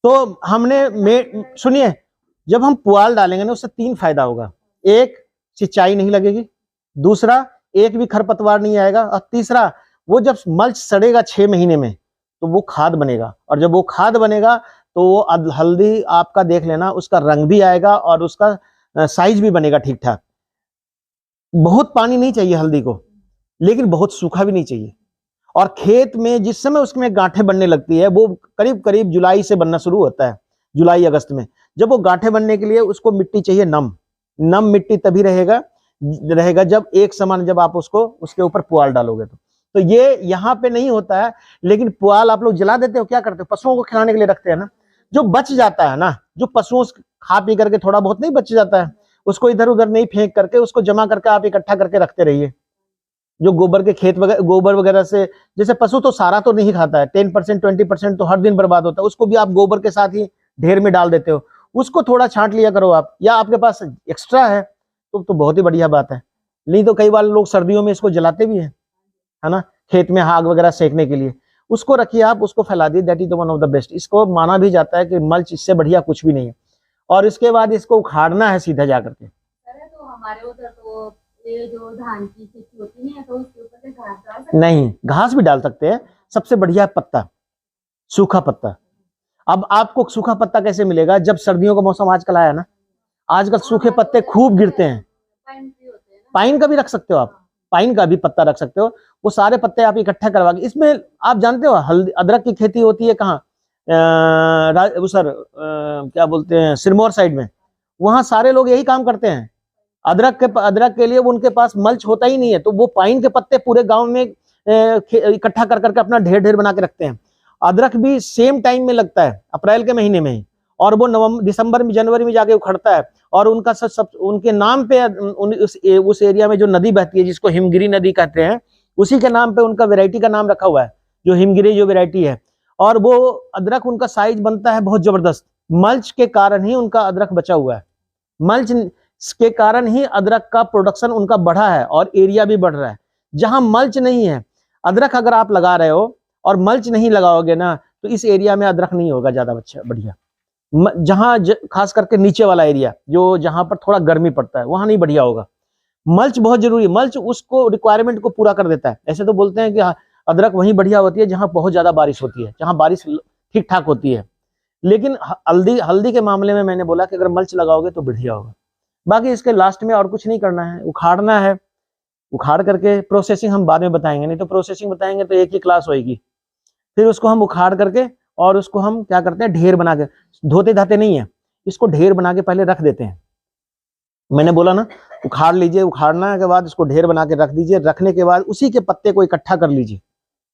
तो सुनिए, जब हम पुआल डालेंगे ना, उससे 3 फायदा होगा। एक, सिंचाई नहीं लगेगी, दूसरा, एक भी खरपतवार नहीं आएगा, और तीसरा, वो जब मल्च सड़ेगा 6 महीने में तो वो खाद बनेगा, और जब वो खाद बनेगा तो वो हल्दी आपका देख लेना, उसका रंग भी आएगा और उसका साइज भी बनेगा ठीक ठाक। बहुत पानी नहीं चाहिए हल्दी को, लेकिन बहुत सूखा भी नहीं चाहिए। और खेत में जिस समय उसमें गांठें बनने लगती है, वो करीब करीब जुलाई से बनना शुरू होता है, जुलाई अगस्त में। जब वो गांठें बनने के लिए उसको मिट्टी चाहिए नम मिट्टी तभी रहेगा जब एक समान, जब आप उसको उसके ऊपर पुआल डालोगे तो ये यहाँ पे नहीं होता है। लेकिन पुआल आप लोग जला देते हो, क्या करते हो, पशुओं को खिलाने के लिए रखते हैं ना, जो बच जाता है ना, जो पशुओं खा पी करके थोड़ा बहुत नहीं बच जाता है, उसको इधर उधर नहीं फेंक करके उसको जमा करके आप इकट्ठा करके रखते रहिए। जो गोबर के खेत वगैरह, गोबर वगैरह से, जैसे पशु तो सारा तो नहीं खाता है, 10% 20% तो हर दिन बर्बाद होता है, उसको भी आप गोबर के साथ ही ढेर में डाल देते हो, उसको थोड़ा छांट लिया करो आप, या आपके पास एक्स्ट्रा है तो बहुत ही बढ़िया बात है। नहीं तो कई बार लोग सर्दियों में इसको जलाते भी है ना, खेत में आग वगैरह सेकने के लिए, उसको रखिए आप, उसको फैला दिए, that is the one of the best. इसको माना भी जाता है कि मल्च इससे बढ़िया कुछ भी नहीं है। और इसके बाद इसको उखाड़ना है सीधा जाकर के। तो हमारे उधर तो ये जो धान की खेती होती है तो उसके ऊपर से घास नहीं, घास भी डाल सकते हैं, सबसे बढ़िया पत्ता, सूखा पत्ता। अब आपको सूखा पत्ता कैसे मिलेगा, जब सर्दियों का मौसम आजकल आया ना, आजकल सूखे पत्ते खूब गिरते हैं। पाइन का भी रख सकते हो आप, पाइन का भी पत्ता रख सकते हो, वो सारे पत्ते आप इकट्ठा करवा के, इसमें आप जानते हो हल्दी, अदरक की खेती होती है कहाँ, क्या बोलते हैं, सिरमौर साइड में, वहां सारे लोग यही काम करते हैं। अदरक के लिए उनके पास मल्च होता ही नहीं है, तो वो पाइन के पत्ते पूरे गांव में इकट्ठा कर करके अपना ढेर ढेर बना के रखते हैं। अदरक भी सेम टाइम में लगता है, अप्रैल के महीने में ही, और वो नवंबर दिसंबर में जनवरी में जाके उखड़ता है। और उनका सब उनके नाम पे उस एरिया में जो नदी बहती है जिसको हिमगिरी नदी कहते हैं, उसी के नाम पे उनका वैरायटी का नाम रखा हुआ है, जो हिमगिरी जो वैरायटी है। और वो अदरक उनका साइज बनता है बहुत जबरदस्त। मल्च के कारण ही उनका अदरक बचा हुआ है, मल्च के कारण ही अदरक का प्रोडक्शन उनका बढ़ा है और एरिया भी बढ़ रहा है। जहां मल्च नहीं है, अदरक अगर आप लगा रहे हो और मल्च नहीं लगाओगे ना, तो इस एरिया में अदरक नहीं होगा ज्यादा अच्छा बढ़िया। जहां खास करके नीचे वाला एरिया जो जहां पर थोड़ा गर्मी पड़ता है, वहां नहीं बढ़िया होगा। मल्च बहुत जरूरी है, मल्च उसको रिक्वायरमेंट को पूरा कर देता है। ऐसे तो बोलते हैं कि अदरक वहीं बढ़िया होती है जहां बहुत ज्यादा बारिश होती है, जहां बारिश ठीक ठाक होती है। लेकिन हल्दी के मामले में मैंने बोला कि अगर मल्च लगाओगे तो बढ़िया होगा। बाकी इसके लास्ट में और कुछ नहीं करना है, उखाड़ना है। उखाड़ करके प्रोसेसिंग हम बाद में बताएंगे, नहीं तो प्रोसेसिंग बताएंगे तो एक ही क्लास होगी। फिर उसको हम उखाड़ करके और उसको हम क्या करते हैं, ढेर बना के, धोते धाते नहीं है, इसको ढेर बना के पहले रख देते हैं। मैंने बोला ना, उखाड़ लीजिए, उखाड़ना के बाद उसको ढेर बना के रख दीजिए। रखने के बाद उसी के पत्ते को इकट्ठा कर लीजिए,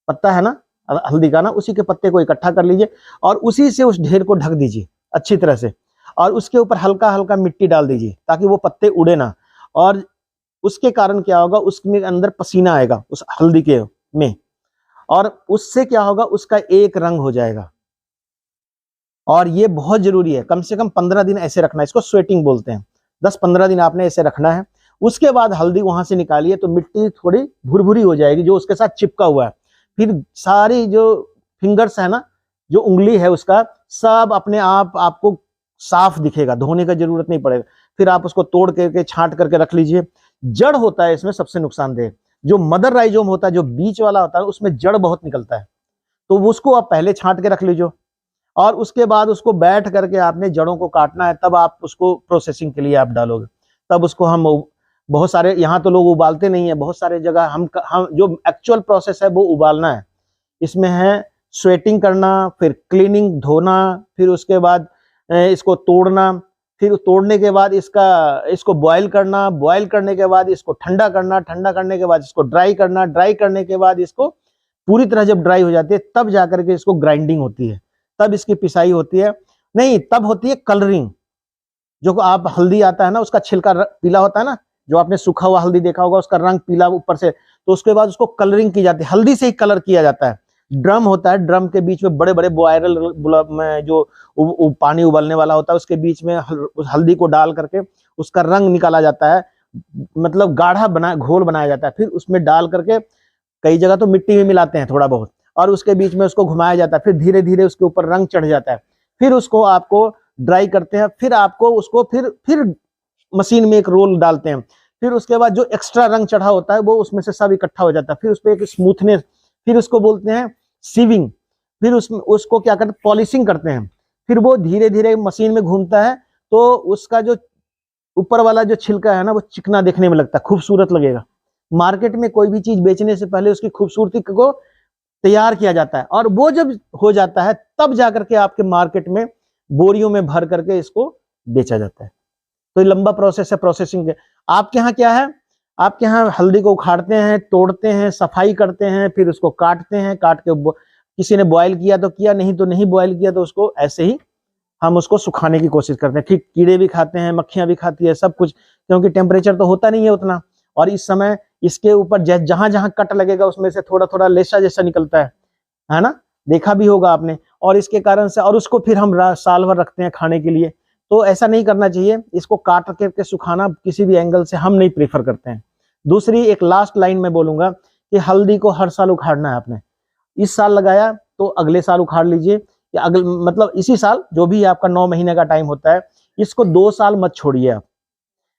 पत्ता है ना हल्दी का ना, उसी के पत्ते को इकट्ठा कर लीजिए और उसी से उस ढेर को ढक दीजिए अच्छी तरह से। और उसके ऊपर हल्का हल्का मिट्टी डाल दीजिए ताकि वो पत्ते उड़े ना। और उसके कारण क्या होगा, उसमें अंदर पसीना आएगा उस हल्दी के में, और उससे क्या होगा, उसका एक रंग हो जाएगा। और ये बहुत जरूरी है, कम से कम 15 दिन ऐसे रखना है, इसको स्वेटिंग बोलते हैं। 10-15 दिन आपने ऐसे रखना है। उसके बाद हल्दी वहां से निकालिए तो मिट्टी थोड़ी भुरभुरी हो जाएगी जो उसके साथ चिपका हुआ है। फिर सारी जो फिंगर्स है ना, जो उंगली है उसका, सब अपने आप आपको साफ दिखेगा, धोने का जरूरत नहीं पड़ेगा। फिर आप उसको तोड़ करके छांट करके रख लीजिए। जड़ होता है इसमें सबसे नुकसानदेह, जो मदर राइजोम होता है, जो बीच वाला होता है, उसमें जड़ बहुत निकलता है, तो उसको आप पहले छांट के रख लीजिए। और उसके बाद उसको बैठ करके आपने जड़ों को काटना है, तब आप उसको प्रोसेसिंग के लिए आप डालोगे। तब उसको हम बहुत सारे, यहाँ तो लोग उबालते नहीं है, बहुत सारे जगह हम जो एक्चुअल प्रोसेस है वो उबालना है। इसमें है स्वेटिंग करना, फिर क्लीनिंग, धोना, फिर उसके बाद इसको तोड़ना, फिर तोड़ने के बाद इसको बॉयल करना, बॉयल करने के बाद इसको ठंडा करना, ठंडा करने के बाद इसको ड्राई करना, ड्राई करने के बाद इसको पूरी तरह जब ड्राई हो जाती है तब जाकर के इसको ग्राइंडिंग होती है, तब इसकी पिसाई होती है। नहीं, तब होती है कलरिंग। जो आप हल्दी आता है ना, उसका छिलका पीला होता है ना, जो आपने सूखा हुआ हल्दी देखा होगा, उसका रंग पीला ऊपर से, तो उसके बाद उसको कलरिंग की जाती है, हल्दी से ही कलर किया जाता है। ड्रम होता है, ड्रम के बीच में बड़े बड़े बॉयरल में जो पानी उबलने वाला होता है, उसके बीच में उस हल्दी को डाल करके उसका रंग निकाला जाता है, मतलब गाढ़ा घोल बनाया जाता है। फिर उसमें डाल करके, कई जगह तो मिट्टी में मिलाते हैं थोड़ा बहुत, और उसके बीच में उसको घुमाया जाता है। फिर धीरे धीरे उसके ऊपर रंग चढ़ जाता है। फिर उसको आपको ड्राई करते हैं, फिर आपको उसको फिर मशीन में एक रोल डालते हैं। फिर उसके बाद जो एक्स्ट्रा रंग चढ़ा होता है वो उसमें से सब इकट्ठा हो जाता है। फिर उस पर एक स्मूथनेस, फिर उसको बोलते हैं सीविंग। फिर उसको क्या करते हैं, पॉलिशिंग करते हैं। फिर वो धीरे धीरे मशीन में घूमता है, तो उसका जो ऊपर वाला जो छिलका है ना, वो चिकना देखने में लगता है, खूबसूरत लगेगा। मार्केट में कोई भी चीज बेचने से पहले उसकी खूबसूरती को तैयार किया जाता है, और वो जब हो जाता है तब जाकर के आपके मार्केट में बोरियों में भर करके इसको बेचा जाता है। तो ये लंबा प्रोसेस है प्रोसेसिंग के। आपके यहाँ क्या है, आपके यहाँ हल्दी को उखाड़ते हैं, तोड़ते हैं, सफाई करते हैं, फिर उसको काटते हैं, काट के किसी ने बॉयल किया तो किया, नहीं तो नहीं बॉयल किया तो उसको ऐसे ही हम उसको सुखाने की कोशिश करते हैं। ठीक, कीड़े भी खाते हैं, मक्खियां भी खाती है, सब कुछ, क्योंकि टेम्परेचर तो होता नहीं है उतना। और इस समय इसके ऊपर जहां जहां कट लगेगा उसमें से थोड़ा थोड़ा लेसा जैसा निकलता है ना, देखा भी होगा आपने। और इसके कारण से, और उसको फिर हम साल भर रखते हैं खाने के लिए। तो ऐसा नहीं करना चाहिए, इसको काट करके सुखाना किसी भी एंगल से हम नहीं प्रीफर करते हैं। दूसरी एक लास्ट लाइन में बोलूंगा कि हल्दी को हर साल उखाड़ना है आपने। इस साल लगाया तो अगले साल उखाड़ लीजिए, या अगले मतलब इसी साल, जो भी आपका 9 महीने का टाइम होता है, इसको 2 साल मत छोड़िए आप।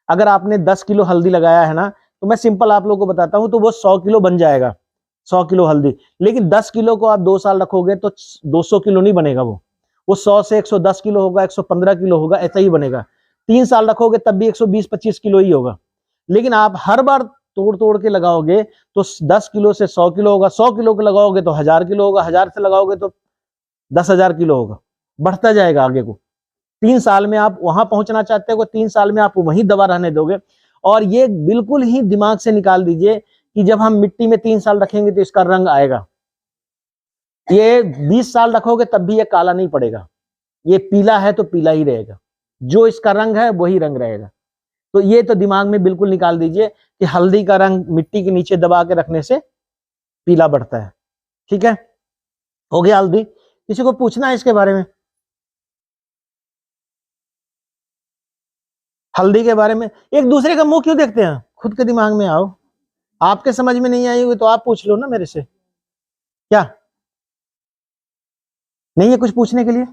अगर आपने 10 किलो हल्दी लगाया है ना, तो मैं सिंपल आप लोगों को बताता हूं, तो वो 100 किलो बन जाएगा, 100 किलो हल्दी। लेकिन 10 किलो को आप 2 साल रखोगे तो 200 किलो नहीं बनेगा, वो 100 से 110 किलो होगा, 115 किलो होगा, ऐसा ही बनेगा। 3 साल रखोगे तब भी 120-25 किलो ही होगा। लेकिन आप हर बार तोड़ तोड़ के लगाओगे तो 10 किलो से 100 किलो होगा, 100 किलो को लगाओगे तो 1000 किलो होगा, 1000 से लगाओगे तो 10,000 किलो होगा, बढ़ता जाएगा आगे को। 3 साल में आप वहां पहुंचना चाहते हो, 3 साल में आप वहीं दबा रहने दोगे। और ये बिल्कुल ही दिमाग से निकाल दीजिए कि जब हम मिट्टी में 3 साल रखेंगे तो इसका रंग आएगा। ये 20 साल रखोगे तब भी ये काला नहीं पड़ेगा, ये पीला है तो पीला ही रहेगा, जो इसका रंग है वही रंग रहेगा। तो ये तो दिमाग में बिल्कुल निकाल दीजिए कि हल्दी का रंग मिट्टी के नीचे दबा के रखने से पीला बढ़ता है। ठीक है, हो गया हल्दी। किसी को पूछना है इसके बारे में? हल्दी के बारे में एक दूसरे का मुंह क्यों देखते हैं? खुद के दिमाग में आओ। आपके समझ में नहीं आई हुई तो आप पूछ लो ना मेरे से। क्या नहीं है कुछ पूछने के लिए?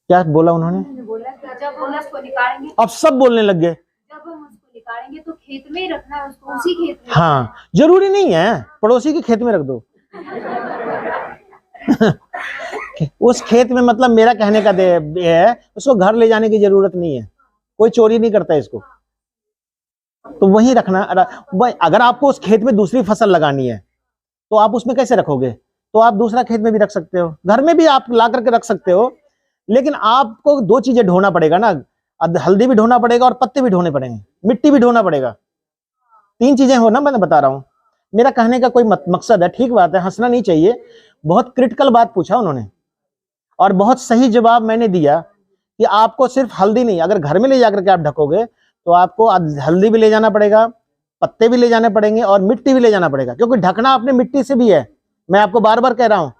क्या बोला उन्होंने? बोला कि जब हम उसको निकालेंगे, अब सब बोलने लग गए। जब हम उसको निकालेंगे तो खेत में ही रखना है उसको, उसी खेत में। हाँ, जरूरी नहीं है पड़ोसी के खेत में रख दो। उस खेत में मतलब मेरा कहने का है उसको घर ले जाने की जरूरत नहीं है, कोई चोरी नहीं करता इसको, तो वहीं रखना। अगर आपको उस खेत में दूसरी फसल लगानी है तो आप उसमें कैसे रखोगे? तो आप दूसरा खेत में भी रख सकते हो, घर में भी आप ला करके रख सकते हो, लेकिन आपको 2 चीजें ढोना पड़ेगा ना, हल्दी भी ढोना पड़ेगा और पत्ते भी ढोने पड़ेंगे, मिट्टी भी ढोना पड़ेगा। 3 चीजें हो ना, मैंने बता रहा हूं। मेरा कहने का कोई मकसद है, ठीक बात है, हंसना नहीं चाहिए। बहुत क्रिटिकल बात पूछा उन्होंने और बहुत सही जवाब मैंने दिया कि आपको सिर्फ हल्दी नहीं, अगर घर में ले जाकर के आप ढकोगे तो आपको हल्दी भी ले जाना पड़ेगा, पत्ते भी ले जाने पड़ेंगे और मिट्टी भी ले जाना पड़ेगा, क्योंकि ढकना आपने मिट्टी से भी है। मैं आपको बार बार कह रहा हूं,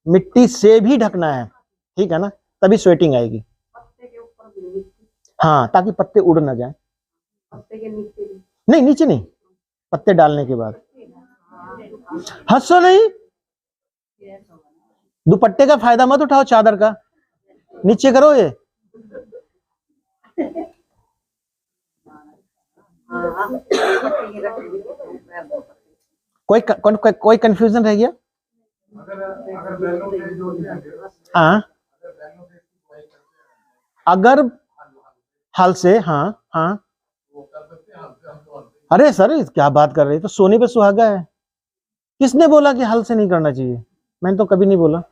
मिट्टी से भी ढकना है, ठीक है ना, तभी स्वेटिंग आएगी। पत्ते के ऊपर भी मिट्टी, हाँ, ताकि पत्ते उड़ ना जाए। पत्ते के नीचे भी। नहीं, नीचे नहीं, पत्ते डालने के बाद। हंसो नहीं, दुपट्टे का फायदा मत उठाओ, चादर का नीचे करो ये। कोई कंफ्यूजन रह गया? हाँ, अगर हल से, हाँ हाँ, अरे सर क्या बात कर रहे हैं, तो सोने पे सुहागा है। किसने बोला कि हल से नहीं करना चाहिए? मैंने तो कभी नहीं बोला।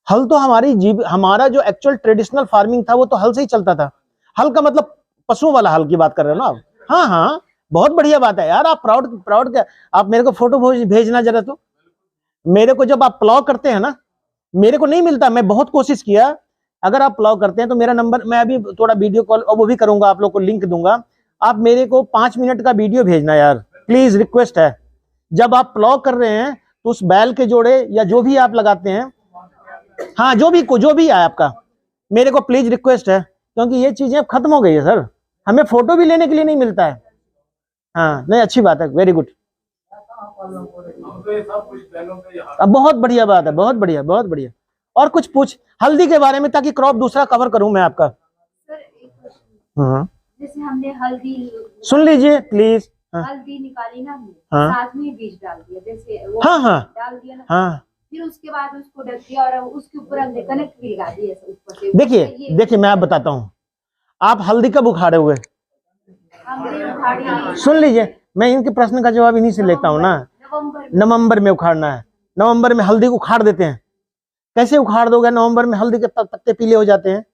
हल तो हमारा जो एक्चुअल ट्रेडिशनल फार्मिंग था वो तो हल से ही चलता था। हल का मतलब पशुओं वाला हल की बात कर रहे हो ना आप? हाँ हाँ, बहुत बढ़िया बात है यार। आप प्राउड क्या, आप मेरे को फोटो भेजना जरा। तो मेरे को जब आप प्लॉग करते हैं ना, मेरे को नहीं मिलता, मैं बहुत कोशिश किया। अगर आप प्लॉग करते हैं तो मेरा नंबर, मैं अभी थोड़ा वीडियो कॉल और वो भी करूंगा, आप लोग को लिंक दूंगा। आप मेरे को 5 मिनट का वीडियो भेजना यार, प्लीज, रिक्वेस्ट है। जब आप प्लॉग कर रहे हैं तो उस बैल के जोड़े या जो भी आप लगाते हैं, हाँ, जो भी है आपका, मेरे को प्लीज रिक्वेस्ट है, क्योंकि ये चीजें अब खत्म हो गई है सर, हमें फोटो भी लेने के लिए नहीं मिलता है। हाँ, नहीं, अच्छी बात है, वेरी गुड। अब बहुत बढ़िया बात है, बहुत बढ़िया, बहुत बढ़िया। और कुछ पूछ हल्दी के बारे में, ताकि क्रॉप दूसरा कवर करूं मैं आपका। सर एक क्वेश्चन, जैसे हमने हल्दी, सुन लीजिए प्लीज। हल्दी निकाली ना हमने, हाँ, साथ में बीज डाल दिया, जैसे वो हाँ हाँ डाल दिया ना, हाँ, फिर उसके बाद उसको ढक दिया और उसके ऊपर हमने कनेक्ट भी लगा दिया ऊपर से। देखिए मैं आप बताता हूँ, आप हल्दी कब उखाड़े हुए? हमने उखाड़ी, सुन लीजिए, मैं इनके प्रश्न का जवाब इन्हीं से लेता हूँ ना। नवंबर में उखाड़ना है। नवंबर में हल्दी को उखाड़ देते हैं। कैसे उखाड़ दोगे? नवंबर में हल्दी के पत्ते पीले हो जाते हैं।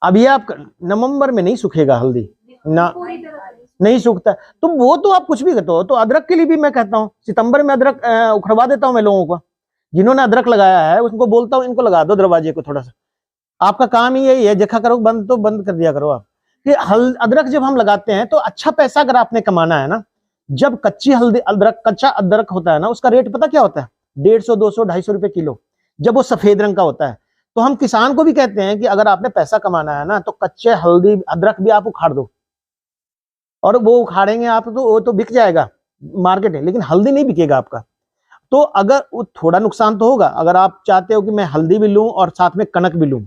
अब ये आप नवंबर में नहीं सूखेगा हल्दी ना, नहीं सूखता। तो वो तो आप कुछ भी कहते हो। तो अदरक के लिए भी मैं कहता हूँ, सितंबर में अदरक उखड़वा देता हूँ मैं लोगों को, जिन्होंने अदरक लगाया है उनको बोलता हूँ इनको लगा दो दरवाजे को थोड़ा सा। आपका काम ही यही है, देखा करो, बंद तो बंद कर दिया करो आप। कि अदरक जब हम लगाते हैं तो अच्छा पैसा अगर आपने कमाना है ना, जब कच्ची हल्दी अदरक, कच्चा अदरक होता है ना, उसका रेट पता क्या होता है? 150, 200, 250 रुपए किलो, जब वो सफेद रंग का होता है। तो हम किसान को भी कहते हैं कि अगर आपने पैसा कमाना है ना, तो कच्चे हल्दी अदरक भी आप उखाड़ दो, और वो उखाड़ेंगे आप तो वो तो बिक जाएगा मार्केट में, लेकिन हल्दी नहीं बिकेगा आपका। तो अगर थोड़ा नुकसान तो होगा। अगर आप चाहते हो कि मैं हल्दी भी लूं और साथ में कनक भी लूं,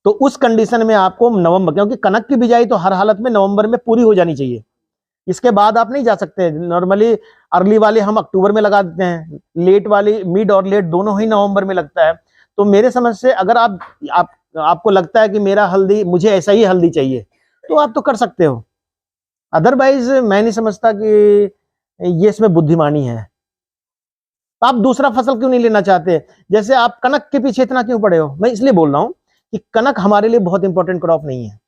तो उस कंडीशन में आपको नवंबर, क्योंकि कनक की बिजाई तो हर हालत में नवंबर में पूरी हो जानी चाहिए, इसके बाद आप नहीं जा सकते। नॉर्मली अर्ली वाली हम अक्टूबर में लगा देते हैं, लेट वाली, मिड और लेट दोनों ही नवंबर में लगता है। तो मेरे समझ से अगर आप आपको लगता है कि मेरा हल्दी, मुझे ऐसा ही हल्दी चाहिए, तो आप तो कर सकते हो। अदरवाइज मैं नहीं समझता कि ये इसमें बुद्धिमानी है। आप दूसरा फसल क्यों नहीं लेना चाहते? जैसे आप कनक के पीछे इतना क्यों पड़े हो? मैं इसलिए बोल रहा हूं कि कनक हमारे लिए बहुत इंपॉर्टेंट क्रॉप नहीं है।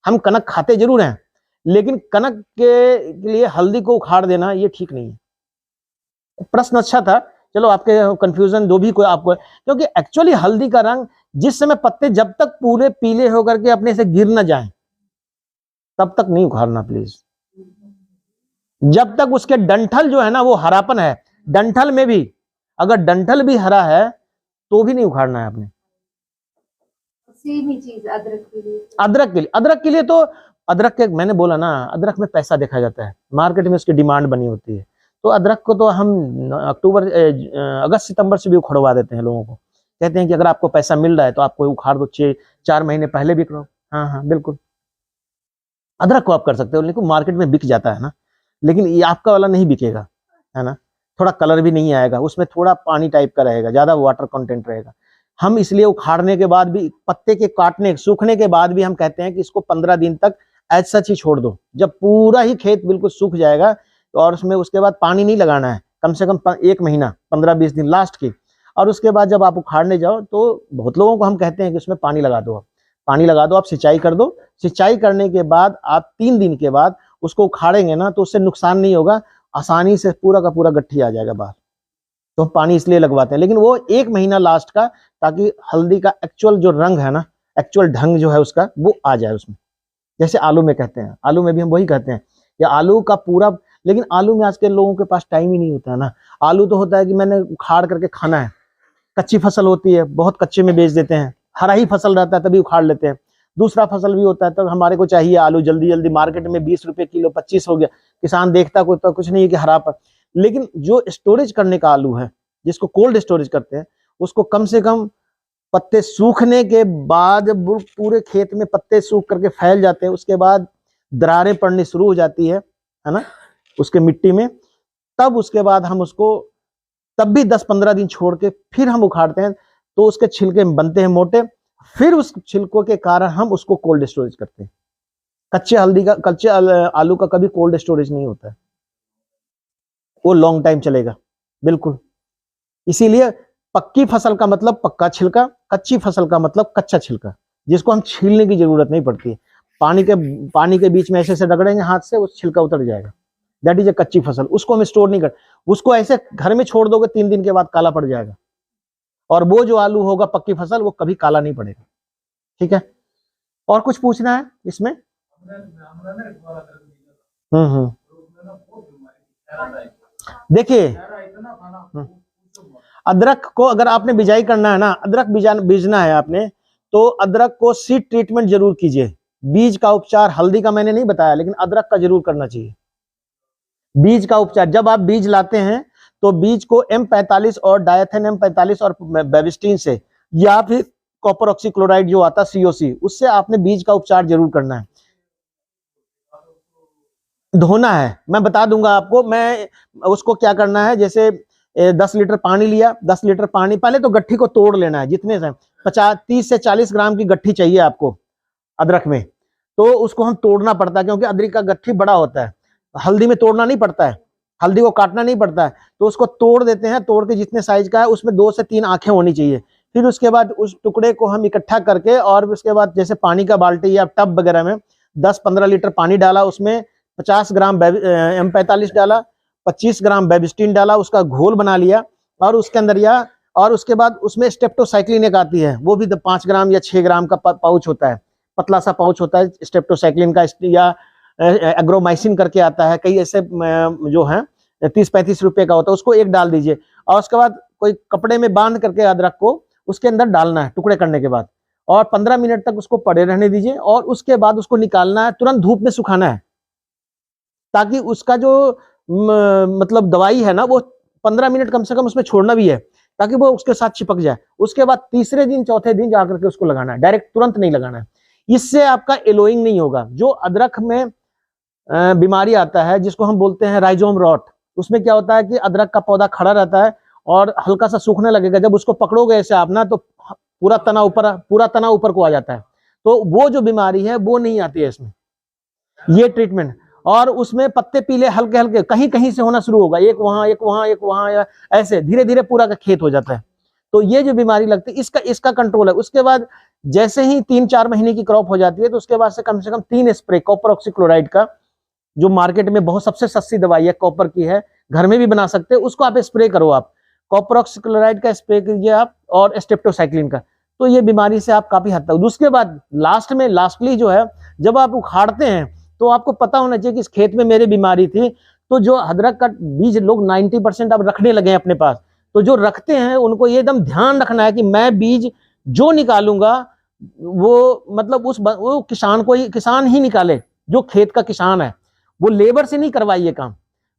हम कनक खाते जरूर हैं, लेकिन कनक के लिए हल्दी को उखाड़ देना ये ठीक नहीं है। प्रश्न अच्छा था, चलो आपके कंफ्यूजन जो भी कोई आपको, क्योंकि एक्चुअली हल्दी का रंग जिस समय पत्ते जब तक पूरे पीले होकर के अपने से गिर न जाएं तब तक नहीं उखाड़ना प्लीज। जब तक उसके डंठल जो है ना वो हरापन है, डंठल में भी अगर डंठल भी हरा है तो भी नहीं उखाड़ना है आपने। सेम ही चीज अदरक के लिए। अदरक के लिए तो अदरक के, मैंने बोला ना, अदरक में पैसा देखा जाता है, मार्केट में उसकी डिमांड बनी होती है। तो अदरक को तो हम अगस्त सितंबर से भी उखड़वा देते हैं लोगों को, कहते हैं कि अगर आपको पैसा मिल रहा है तो आपको उखाड़ दो, 4 महीने पहले बिक लो। हाँ हाँ बिल्कुल, अदरक को आप कर सकते हो, लेकिन मार्केट में बिक जाता है ना, लेकिन ये आपका वाला नहीं बिकेगा, है ना। थोड़ा कलर भी नहीं आएगा, उसमें थोड़ा पानी टाइप का रहेगा, ज्यादा वाटर कंटेंट रहेगा। हम इसलिए उखाड़ने के बाद भी, पत्ते के काटने सूखने के बाद भी हम कहते हैं कि इसको 15 दिन तक एज सच ही छोड़ दो। जब पूरा ही खेत बिल्कुल सूख जाएगा तो, और उसमें उसके बाद पानी नहीं लगाना है, कम से कम 1 महीना 15-20 दिन लास्ट की। और उसके बाद जब आप उखाड़ने जाओ तो बहुत लोगों को हम कहते हैं कि उसमें पानी लगा दो, पानी लगा दो, आप सिंचाई कर दो। सिंचाई करने के बाद आप 3 दिन के बाद उसको उखाड़ेंगे ना तो उससे नुकसान नहीं होगा, आसानी से पूरा का पूरा गट्ठी आ जाएगा बाहर। तो हम पानी इसलिए लगवाते हैं, लेकिन वो 1 महीना लास्ट का, ताकि हल्दी का एक्चुअल जो रंग है ना, एक्चुअल ढंग जो है उसका, वो आ जाए उसमें। जैसे आलू में कहते हैं, आलू में भी हम वही कहते हैं, या आलू का पूरा, लेकिन आलू में आज के लोगों के पास टाइम ही नहीं होता है ना। आलू तो होता है कि मैंने उखाड़ करके खाना है, कच्ची फसल होती है, बहुत कच्चे में बेच देते हैं, हरा ही फसल रहता है तभी उखाड़ लेते हैं। दूसरा फसल भी होता है तो हमारे को चाहिए आलू जल्दी जल्दी, मार्केट में 20 रुपए किलो, 25 हो गया, किसान देखता कोई तो कुछ नहीं है कि हरा पर। लेकिन जो स्टोरेज करने का आलू है, जिसको कोल्ड स्टोरेज करते हैं, उसको कम से कम पत्ते सूखने के बाद, पूरे खेत में पत्ते सूख करके फैल जाते हैं, उसके बाद दरारें पड़नी शुरू हो जाती है ना, उसके मिट्टी में, तब उसके बाद हम उसको, तब भी 10-15 दिन छोड़ के फिर हम उखाड़ते हैं, तो उसके छिलके बनते हैं मोटे, फिर उस छिलकों के कारण हम उसको कोल्ड स्टोरेज करते हैं। कच्चे आलू का कभी कोल्ड स्टोरेज नहीं होता है, वो लॉन्ग टाइम चलेगा बिल्कुल। इसीलिए पक्की फसल का मतलब पक्का छिलका, कच्ची फसल का मतलब कच्चा छिलका, जिसको हम छीलने की जरूरत नहीं पड़ती है। पानी के बीच में ऐसे से रगड़ेंगे हाथ से, वो छिलका उतर जाएगा। दैट इज ए कच्ची फसल। उसको हम स्टोर नहीं कर, उसको ऐसे घर में छोड़ दोगे 3 दिन के बाद काला पड़ जाएगा। और वो जो आलू होगा पक्की फसल, वो कभी काला नहीं पड़ेगा। ठीक है, और कुछ पूछना है इसमें? देखिए, अदरक को अगर आपने बिजाई करना है ना, अदरक बीजना है आपने, तो अदरक को सीड ट्रीटमेंट जरूर कीजिए। बीज का उपचार हल्दी का मैंने नहीं बताया, लेकिन अदरक का जरूर करना चाहिए। बीज का उपचार, जब आप बीज लाते हैं तो बीज को M45 और डायथेन M45 और बेबिस्टीन से, या फिर कॉपर ऑक्सीक्लोराइड जो आता है COC, उससे आपने बीज का उपचार जरूर करना है। धोना है, मैं बता दूंगा आपको। मैं उसको क्या करना है, जैसे 10 लीटर पानी लिया, 10 लीटर पानी, पहले तो गट्ठी को तोड़ लेना है, जितने से 30 से 40 ग्राम की गट्ठी चाहिए आपको अदरक में, तो उसको हम तोड़ना पड़ता है, क्योंकि अदरक का गट्ठी बड़ा होता है। हल्दी में तोड़ना नहीं पड़ता है, हल्दी को काटना नहीं पड़ता है, तो उसको तोड़ देते हैं। तोड़ के जितने साइज का है उसमें 2 से 3 आंखें होनी चाहिए। फिर उसके बाद उस टुकड़े को हम इकट्ठा करके, और उसके बाद जैसे पानी का बाल्टी या टब वगैरह में 10-15 लीटर पानी डाला, उसमें 50 ग्राम M45 डाला, 25 ग्राम बेबिस्टीन डाला, उसका घोल बना लिया, और उसके अंदर और उसके बाद उसमें स्टेप्टोसाइक्लिन एक आती है, वो भी 5 ग्राम या 6 ग्राम का पाउच होता है, पतला सा पाउच होता है स्टेप्टोसाइक्लिन का, या एग्रोमाइसिन करके आता है, कई ऐसे जो है 30-35 रुपए का होता है, उसको एक डाल दीजिए। और उसके बाद कोई कपड़े में बांध करके अदरक को उसके अंदर डालना है टुकड़े करने के बाद, और 15 मिनट तक उसको पड़े रहने दीजिए, और उसके बाद उसको निकालना है, तुरंत धूप में सुखाना है, ताकि उसका जो मतलब दवाई है ना, वो 15 मिनट कम से कम उसमें छोड़ना भी है, ताकि वो उसके साथ चिपक जाए। उसके बाद तीसरे दिन चौथे दिन जाकर के उसको लगाना है, डायरेक्ट तुरंत नहीं लगाना है। इससे आपका एलोइंग नहीं होगा। जो अदरक में बीमारी आता है जिसको हम बोलते हैं राइजोम रॉट, उसमें क्या होता है कि अदरक का पौधा खड़ा रहता है और हल्का सा सूखने लगेगा, जब उसको पकड़ोगे ऐसे आप ना, तो पूरा तना ऊपर को आ जाता है। तो वो जो बीमारी है वो नहीं आती है इसमें, ये ट्रीटमेंट। और उसमें पत्ते पीले हल्के हल्के कहीं कहीं से होना शुरू होगा, एक वहां एक वहां एक वहां, या ऐसे धीरे धीरे पूरा का खेत हो जाता है। तो ये जो बीमारी लगती है इसका कंट्रोल है। उसके बाद जैसे ही 3-4 महीने की क्रॉप हो जाती है तो उसके बाद से कम 3 स्प्रे कॉपर ऑक्सीक्लोराइड का, जो मार्केट में बहुत सबसे सस्ती दवाई है, कॉपर की है, घर में भी बना सकते हैं, उसको आप स्प्रे करो। आप कॉपर ऑक्सीक्लोराइड का स्प्रे कीजिए आप, और स्टेप्टोसाइक्लिन का, तो ये बीमारी से आप काफी हद तक। उसके बाद लास्टली जो है, जब आप उखाड़ते हैं तो आपको पता होना चाहिए कि इस खेत में मेरे बीमारी थी। तो जो अदरक का बीज लोग 90% अब रखने लगे हैं अपने पास, तो जो रखते हैं उनको ये एकदम ध्यान रखना है कि मैं बीज जो निकालूंगा वो मतलब वो किसान ही निकाले, जो खेत का किसान है, वो लेबर से नहीं करवाइए काम।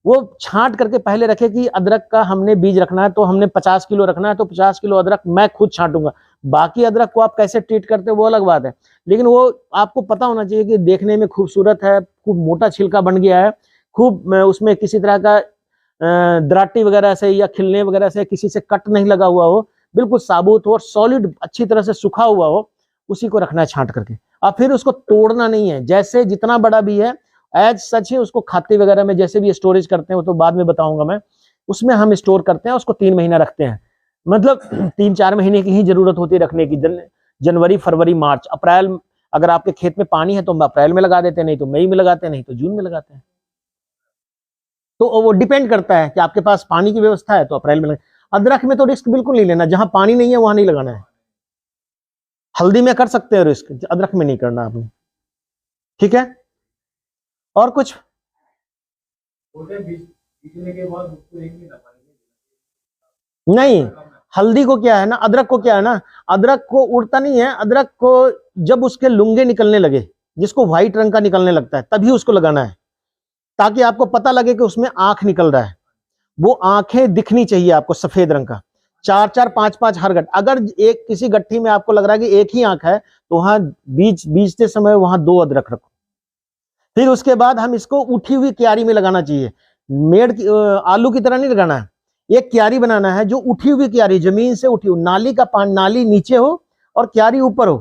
वो छांट करके पहले रखे कि अदरक का हमने बीज रखना है तो हमने 50 किलो रखना है, तो 50 किलो अदरक मैं खुद छांटूंगा। बाकी अदरक को आप कैसे ट्रीट करते हो वो अलग बात है, लेकिन वो आपको पता होना चाहिए कि देखने में खूबसूरत है, खूब मोटा छिलका बन गया है, खूब उसमें किसी तरह का दराटी वगैरह से या खिलने वगैरह से किसी से कट नहीं लगा हुआ हो, बिल्कुल साबुत हो और सॉलिड अच्छी तरह से सूखा हुआ हो, उसी को रखना है छांट करके। और फिर उसको तोड़ना नहीं है, जैसे जितना बड़ा भी है एज सच है, उसको खाते वगैरह में जैसे भी स्टोरेज करते हैं वो तो बाद में बताऊंगा मैं, उसमें हम स्टोर करते हैं, उसको 3 महीना रखते हैं। मतलब 3-4 महीने की ही जरूरत होती है रखने की। जनवरी, फरवरी, मार्च, अप्रैल, अगर आपके खेत में पानी है तो हम अप्रैल में लगा देते हैं, नहीं तो मई में लगाते हैं, नहीं तो जून में लगाते हैं। तो वो डिपेंड करता है कि आपके पास पानी की व्यवस्था है तो अप्रैल में अदरक में तो रिस्क बिल्कुल नहीं लेना, जहां पानी नहीं है वहां नहीं लगाना है। हल्दी में कर सकते हैं रिस्क, अदरक में नहीं करना आपने, ठीक है। और कुछ नहीं, हल्दी को क्या है ना, अदरक को क्या है ना, अदरक को उड़ता नहीं है, अदरक को जब उसके लुंगे निकलने लगे, जिसको व्हाइट रंग का निकलने लगता है, तभी उसको लगाना है, ताकि आपको पता लगे कि उसमें आंख निकल रहा है। वो आंखें दिखनी चाहिए आपको सफेद रंग का, 4-4, 5-5 हर गठ। अगर एक किसी गट्ठी में आपको लग रहा है कि एक ही आंख है तो वहां बीजते समय वहां 2 अदरक रखो। फिर उसके बाद हम इसको उठी हुई क्यारी में लगाना चाहिए, आलू की तरह नहीं लगाना है। एक क्यारी बनाना है जो उठी हुई क्यारी, जमीन से उठी हुई, नाली का पानी, नाली नीचे हो और क्यारी ऊपर हो,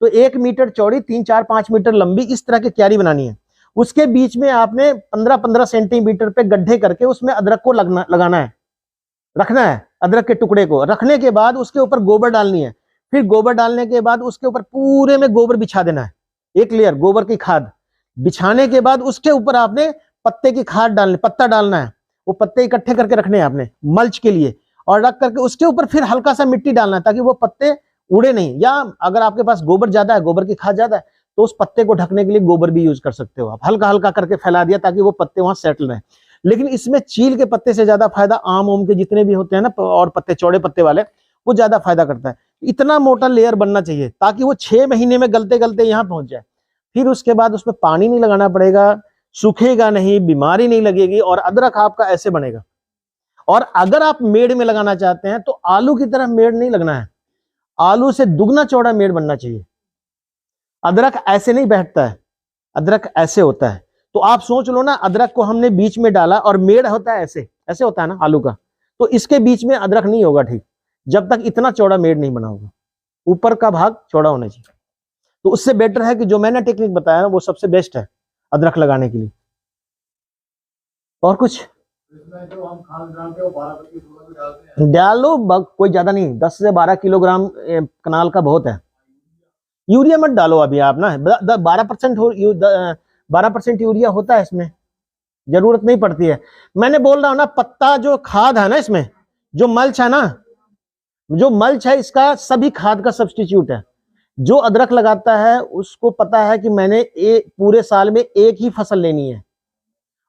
तो 1 मीटर चौड़ी, 3-4-5 मीटर लंबी, इस तरह की क्यारी बनानी है। उसके बीच में आपने 15-15 सेंटीमीटर पे गड्ढे करके उसमें अदरक को लगाना है, रखना है अदरक के टुकड़े को। रखने के बाद उसके ऊपर गोबर डालनी है। फिर गोबर डालने के बाद उसके ऊपर पूरे में गोबर बिछा देना है, एक लेयर गोबर की खाद बिछाने के बाद उसके ऊपर आपने पत्ते की खाद डालनी, पत्ता डालना है, वो पत्ते इकट्ठे करके रखने हैं आपने मल्च के लिए, और रख करके उसके ऊपर फिर हल्का सा मिट्टी डालना है ताकि वो पत्ते उड़े नहीं। या अगर आपके पास गोबर ज्यादा है, गोबर की खाद ज्यादा है, तो उस पत्ते को ढकने के लिए गोबर भी यूज कर सकते हो आप, हल्का हल्का करके फैला दिया ताकि वो पत्ते वहां सेटल रहे। लेकिन इसमें चील के पत्ते से ज्यादा फायदा आम ओम के जितने भी होते हैं ना, और पत्ते चौड़े पत्ते वाले, वो ज्यादा फायदा करता है। इतना मोटा लेयर बनना चाहिए ताकि वो 6 महीने में गलते गलते यहाँ पहुंच जाए। फिर उसके बाद उसमें पानी नहीं लगाना पड़ेगा, सूखेगा नहीं, बीमारी नहीं लगेगी, और अदरक आपका ऐसे बनेगा। और अगर आप मेड़ में लगाना चाहते हैं तो आलू की तरह मेड़ नहीं लगना है, आलू से दुगना चौड़ा मेड़ बनना चाहिए। अदरक ऐसे नहीं बैठता है, अदरक ऐसे होता है। तो आप सोच लो ना, अदरक को हमने बीच में डाला और मेड़ होता है ऐसे, ऐसे होता है ना आलू का, तो इसके बीच में अदरक नहीं होगा ठीक, जब तक इतना चौड़ा मेड़ नहीं बना होगा। ऊपर का भाग चौड़ा होना चाहिए। तो उससे बेटर है कि जो मैंने टेक्निक बताया वो सबसे बेस्ट है अदरक लगाने के लिए। और कुछ डालो, कोई ज्यादा नहीं, 10 से 12 किलोग्राम कनाल का बहुत है। यूरिया मत डालो अभी आप ना, 12% यूरिया होता है इसमें, जरूरत नहीं पड़ती है। मैंने बोल रहा हूं ना, पत्ता जो खाद है ना, इसमें जो मल्च है ना, जो मल्च है इसका सभी खाद का सब्स्टिट्यूट है। जो अदरक लगाता है उसको पता है कि मैंने पूरे साल में एक ही फसल लेनी है,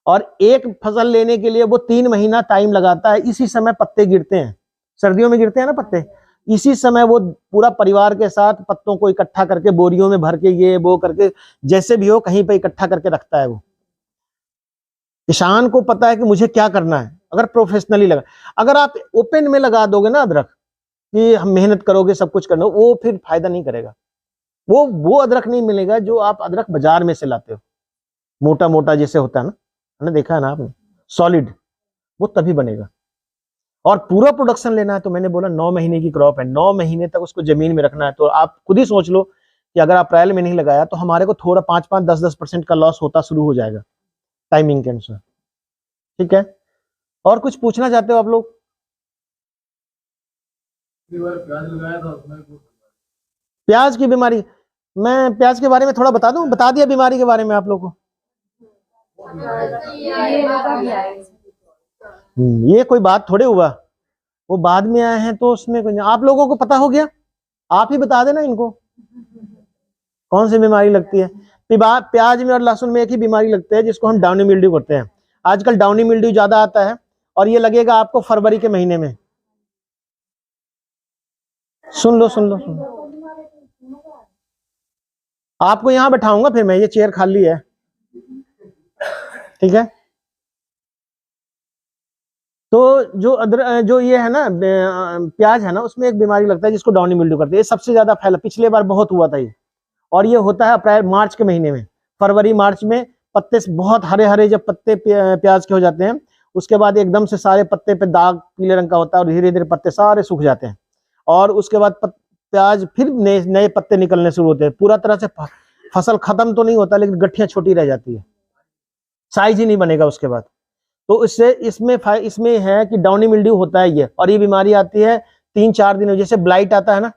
और एक फसल लेने के लिए वो 3 महीना टाइम लगाता है। इसी समय पत्ते गिरते हैं, सर्दियों में गिरते हैं ना पत्ते, इसी समय वो पूरा परिवार के साथ पत्तों को इकट्ठा करके बोरियों में भर के ये वो करके जैसे भी हो कहीं पे इकट्ठा करके रखता है। वो किसान को पता है कि मुझे क्या करना है। अगर प्रोफेशनली लगा, अगर आप ओपन में लगा दोगे ना अदरक, कि हम मेहनत करोगे सब कुछ करना, वो फिर फायदा नहीं करेगा। वो अदरक नहीं मिलेगा जो आप अदरक बाजार में से लाते हो, मोटा मोटा जैसे होता है ना, देखा है ना आपने, सॉलिड, वो तभी बनेगा। और पूरा प्रोडक्शन लेना है तो मैंने बोला 9 महीने की क्रॉप है, 9 महीने तक उसको जमीन में रखना है। तो आप खुद ही सोच लो कि अगर अप्रैल में नहीं लगाया तो हमारे को थोड़ा 5-5, 10-10% का लॉस होता शुरू हो जाएगा टाइमिंग के अनुसार। ठीक है, और कुछ पूछना चाहते हो आप लोग? प्याज की बीमारी, मैं प्याज के बारे में थोड़ा बता दूं, बता दिया बीमारी के बारे में आप लोगों को। ये कोई बात थोड़े हुआ, वो बाद में आए हैं तो उसमें कुछ आप लोगों को पता हो गया, आप ही बता देना इनको कौन सी बीमारी लगती है। प्याज में और लहसुन में एक ही बीमारी लगती है जिसको हम डाउनी मिल्ड्यू करते हैं। आजकल डाउनी मिल्ड्यू ज्यादा आता है और ये लगेगा आपको फरवरी के महीने में। सुन लो सुन लो सुन लो, आपको यहां बैठाऊंगा फिर मैं, ये चेयर खाली है। ठीक है, तो जो ये है ना प्याज है ना, उसमें एक बीमारी लगता है जिसको डाउनी मिल्ड्यू करते हैं। ये सबसे ज्यादा फैला, पिछले बार बहुत हुआ था ये, और ये होता है अप्रैल मार्च के महीने में, फरवरी मार्च में। पत्ते बहुत हरे हरे जब पत्ते प्याज के हो जाते हैं, उसके बाद एकदम से सारे पत्ते पे दाग पीले रंग का होता है और धीरे धीरे पत्ते सारे सूख जाते हैं, और उसके बाद प्याज फिर नए पत्ते निकलने शुरू होते हैं। पूरा तरह से फसल खत्म तो नहीं होता, लेकिन गठियां छोटी रह जाती है, साइज ही नहीं बनेगा उसके बाद। तो इससे इसमें है कि डाउनी मिल्ड्यू होता है ये, और ये बीमारी आती है 3-4 दिन में। जैसे ब्लाइट आता है ना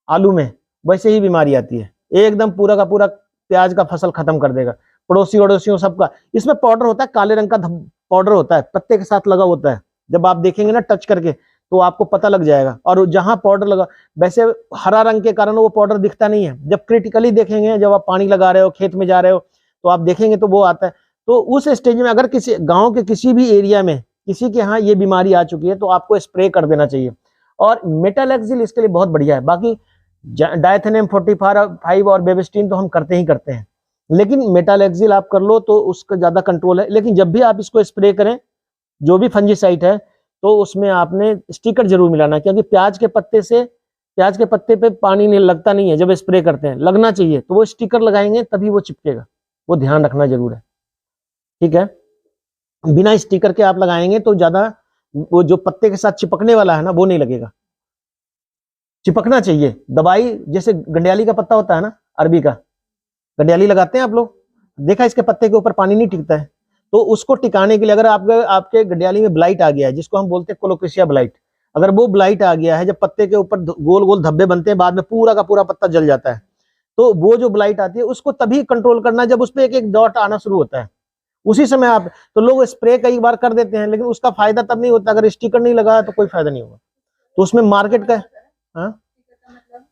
आलू में, वैसे ही बीमारी आती है, एकदम पूरा का पूरा प्याज का फसल खत्म कर देगा, पड़ोसी वड़ोसियों सबका। इसमें पाउडर होता है, काले रंग का पाउडर होता है, पत्ते के साथ लगा होता है। जब आप देखेंगे ना टच करके तो आपको पता लग जाएगा। और जहां पाउडर लगा, वैसे हरा रंग के कारण वो पाउडर दिखता नहीं है, जब क्रिटिकली देखेंगे, जब आप पानी लगा रहे हो, खेत में जा रहे हो, तो आप देखेंगे तो वो आता है। तो उस स्टेज में अगर किसी गांव के किसी भी एरिया में किसी के यहाँ ये बीमारी आ चुकी है तो आपको स्प्रे कर देना चाहिए। और मेटालेक्सिल इसके लिए बहुत बढ़िया है। बाकी डायथेनियम 45 और बेबिस्टिन तो हम करते ही करते हैं, लेकिन मेटालेक्सिल आप कर लो तो उसका ज्यादा कंट्रोल है। लेकिन जब भी आप इसको स्प्रे करें, जो भी फंजीसाइड है, तो उसमें आपने स्टिकर जरूर मिलाना, क्योंकि प्याज के पत्ते पे पानी नहीं लगता नहीं है जब स्प्रे करते हैं, लगना चाहिए। तो वो स्टिकर लगाएंगे तभी वो चिपकेगा, वो ध्यान रखना जरूर है। ठीक है, बिना स्टिकर के आप लगाएंगे तो ज्यादा वो जो पत्ते के साथ चिपकने वाला है ना, वो नहीं लगेगा। चिपकना चाहिए। दवाई जैसे गंडियाली का पत्ता होता है ना, अरबी का गंडियाली लगाते हैं आप लोग, देखा इसके पत्ते के ऊपर पानी नहीं टिकता है, तो उसको टिकाने के लिए अगर आपके गंडियाली में ब्लाइट आ गया है, जिसको हम बोलते हैं कोलोकेशिया ब्लाइट, अगर वो ब्लाइट आ गया है, जब पत्ते के ऊपर गोल गोल धब्बे बनते हैं, बाद में पूरा का पूरा पत्ता जल जाता है, तो वो जो ब्लाइट आती है उसको तभी कंट्रोल करना जब उस पर एक एक डॉट आना शुरू होता है, उसी समय आप। तो लोग स्प्रे कई बार कर देते हैं, लेकिन उसका फायदा तब नहीं होता अगर स्टिकर नहीं लगा तो कोई फायदा नहीं होगा। तो उसमें मार्केट का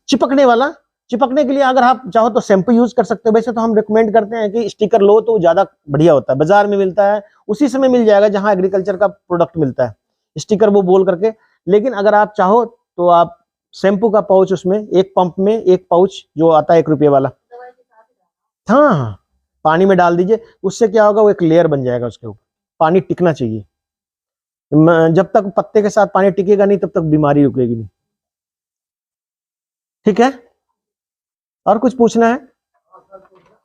चिपकने वाला, चिपकने के लिए अगर आप चाहो तो शैम्पू यूज कर सकते हो। वैसे तो हम रिकमेंड करते हैं कि स्टिकर लो तो ज्यादा बढ़िया होता है, बाजार में मिलता है, उसी समय मिल जाएगा जहां एग्रीकल्चर का प्रोडक्ट मिलता है, स्टिकर वो बोल करके। लेकिन अगर आप चाहो तो आप शैम्पू का पाउच, उसमें एक पंप में एक पाउच जो आता है 1 रुपये वाला, हाँ, पानी में डाल दीजिए। उससे क्या होगा, वो एक लेयर बन जाएगा उसके ऊपर। पानी टिकना चाहिए, जब तक पत्ते के साथ पानी टिकेगा नहीं तब तक बीमारी रुकेगी नहीं। ठीक है, और कुछ पूछना है?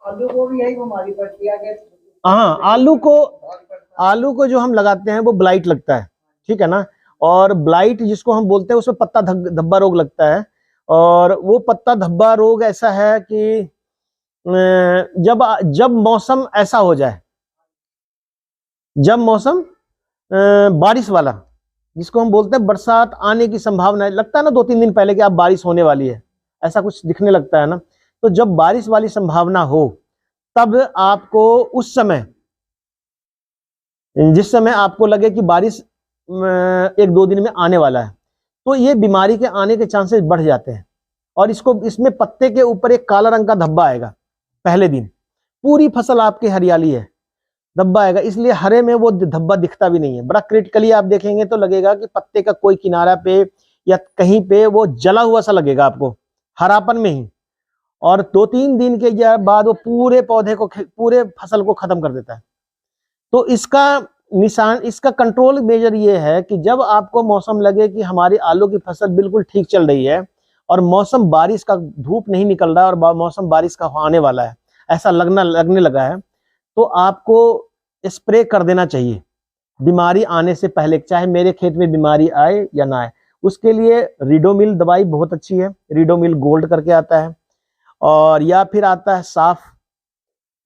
आलू को भी यही बीमारी पड़ती है? हाँ, आलू को जो हम लगाते हैं वो ब्लाइट लगता है, ठीक है ना। और ब्लाइट जिसको हम बोलते हैं उसमें पत्ता धब्बा रोग लगता है। और वो पत्ता धब्बा रोग ऐसा है कि जब मौसम ऐसा हो जाए, जब मौसम बारिश वाला, जिसको हम बोलते हैं बरसात आने की संभावना है, लगता है ना 2-3 दिन पहले कि अब बारिश होने वाली है, ऐसा कुछ दिखने लगता है ना। तो जब बारिश वाली संभावना हो, तब आपको उस समय, जिस समय आपको लगे कि बारिश 1-2 दिन में आने वाला है, तो ये बीमारी के आने के चांसेस बढ़ जाते हैं। और इसमें पत्ते के ऊपर एक काला रंग का धब्बा आएगा पहले दिन, पूरी फसल आपकी हरियाली है, धब्बा आएगा। इसलिए हरे में वो धब्बा दिखता भी नहीं है, बड़ा क्रिटिकली आप देखेंगे तो लगेगा कि पत्ते का कोई किनारा पे या कहीं पे वो जला हुआ सा लगेगा आपको, हरापन में ही। और 2-3 दिन के बाद वो पूरे पौधे को, पूरे फसल को खत्म कर देता है। तो इसका कंट्रोल मेजर ये है कि जब आपको मौसम लगे कि हमारी आलू की फसल बिल्कुल ठीक चल रही है और मौसम बारिश का, धूप नहीं निकल रहा है और मौसम बारिश का आने वाला है, ऐसा लगने लगा है, तो आपको स्प्रे कर देना चाहिए। बीमारी आने से पहले, चाहे मेरे खेत में बीमारी आए या ना आए, उसके लिए रीडोमिल दवाई बहुत अच्छी है। रीडोमिल गोल्ड करके आता है, और या फिर आता है साफ,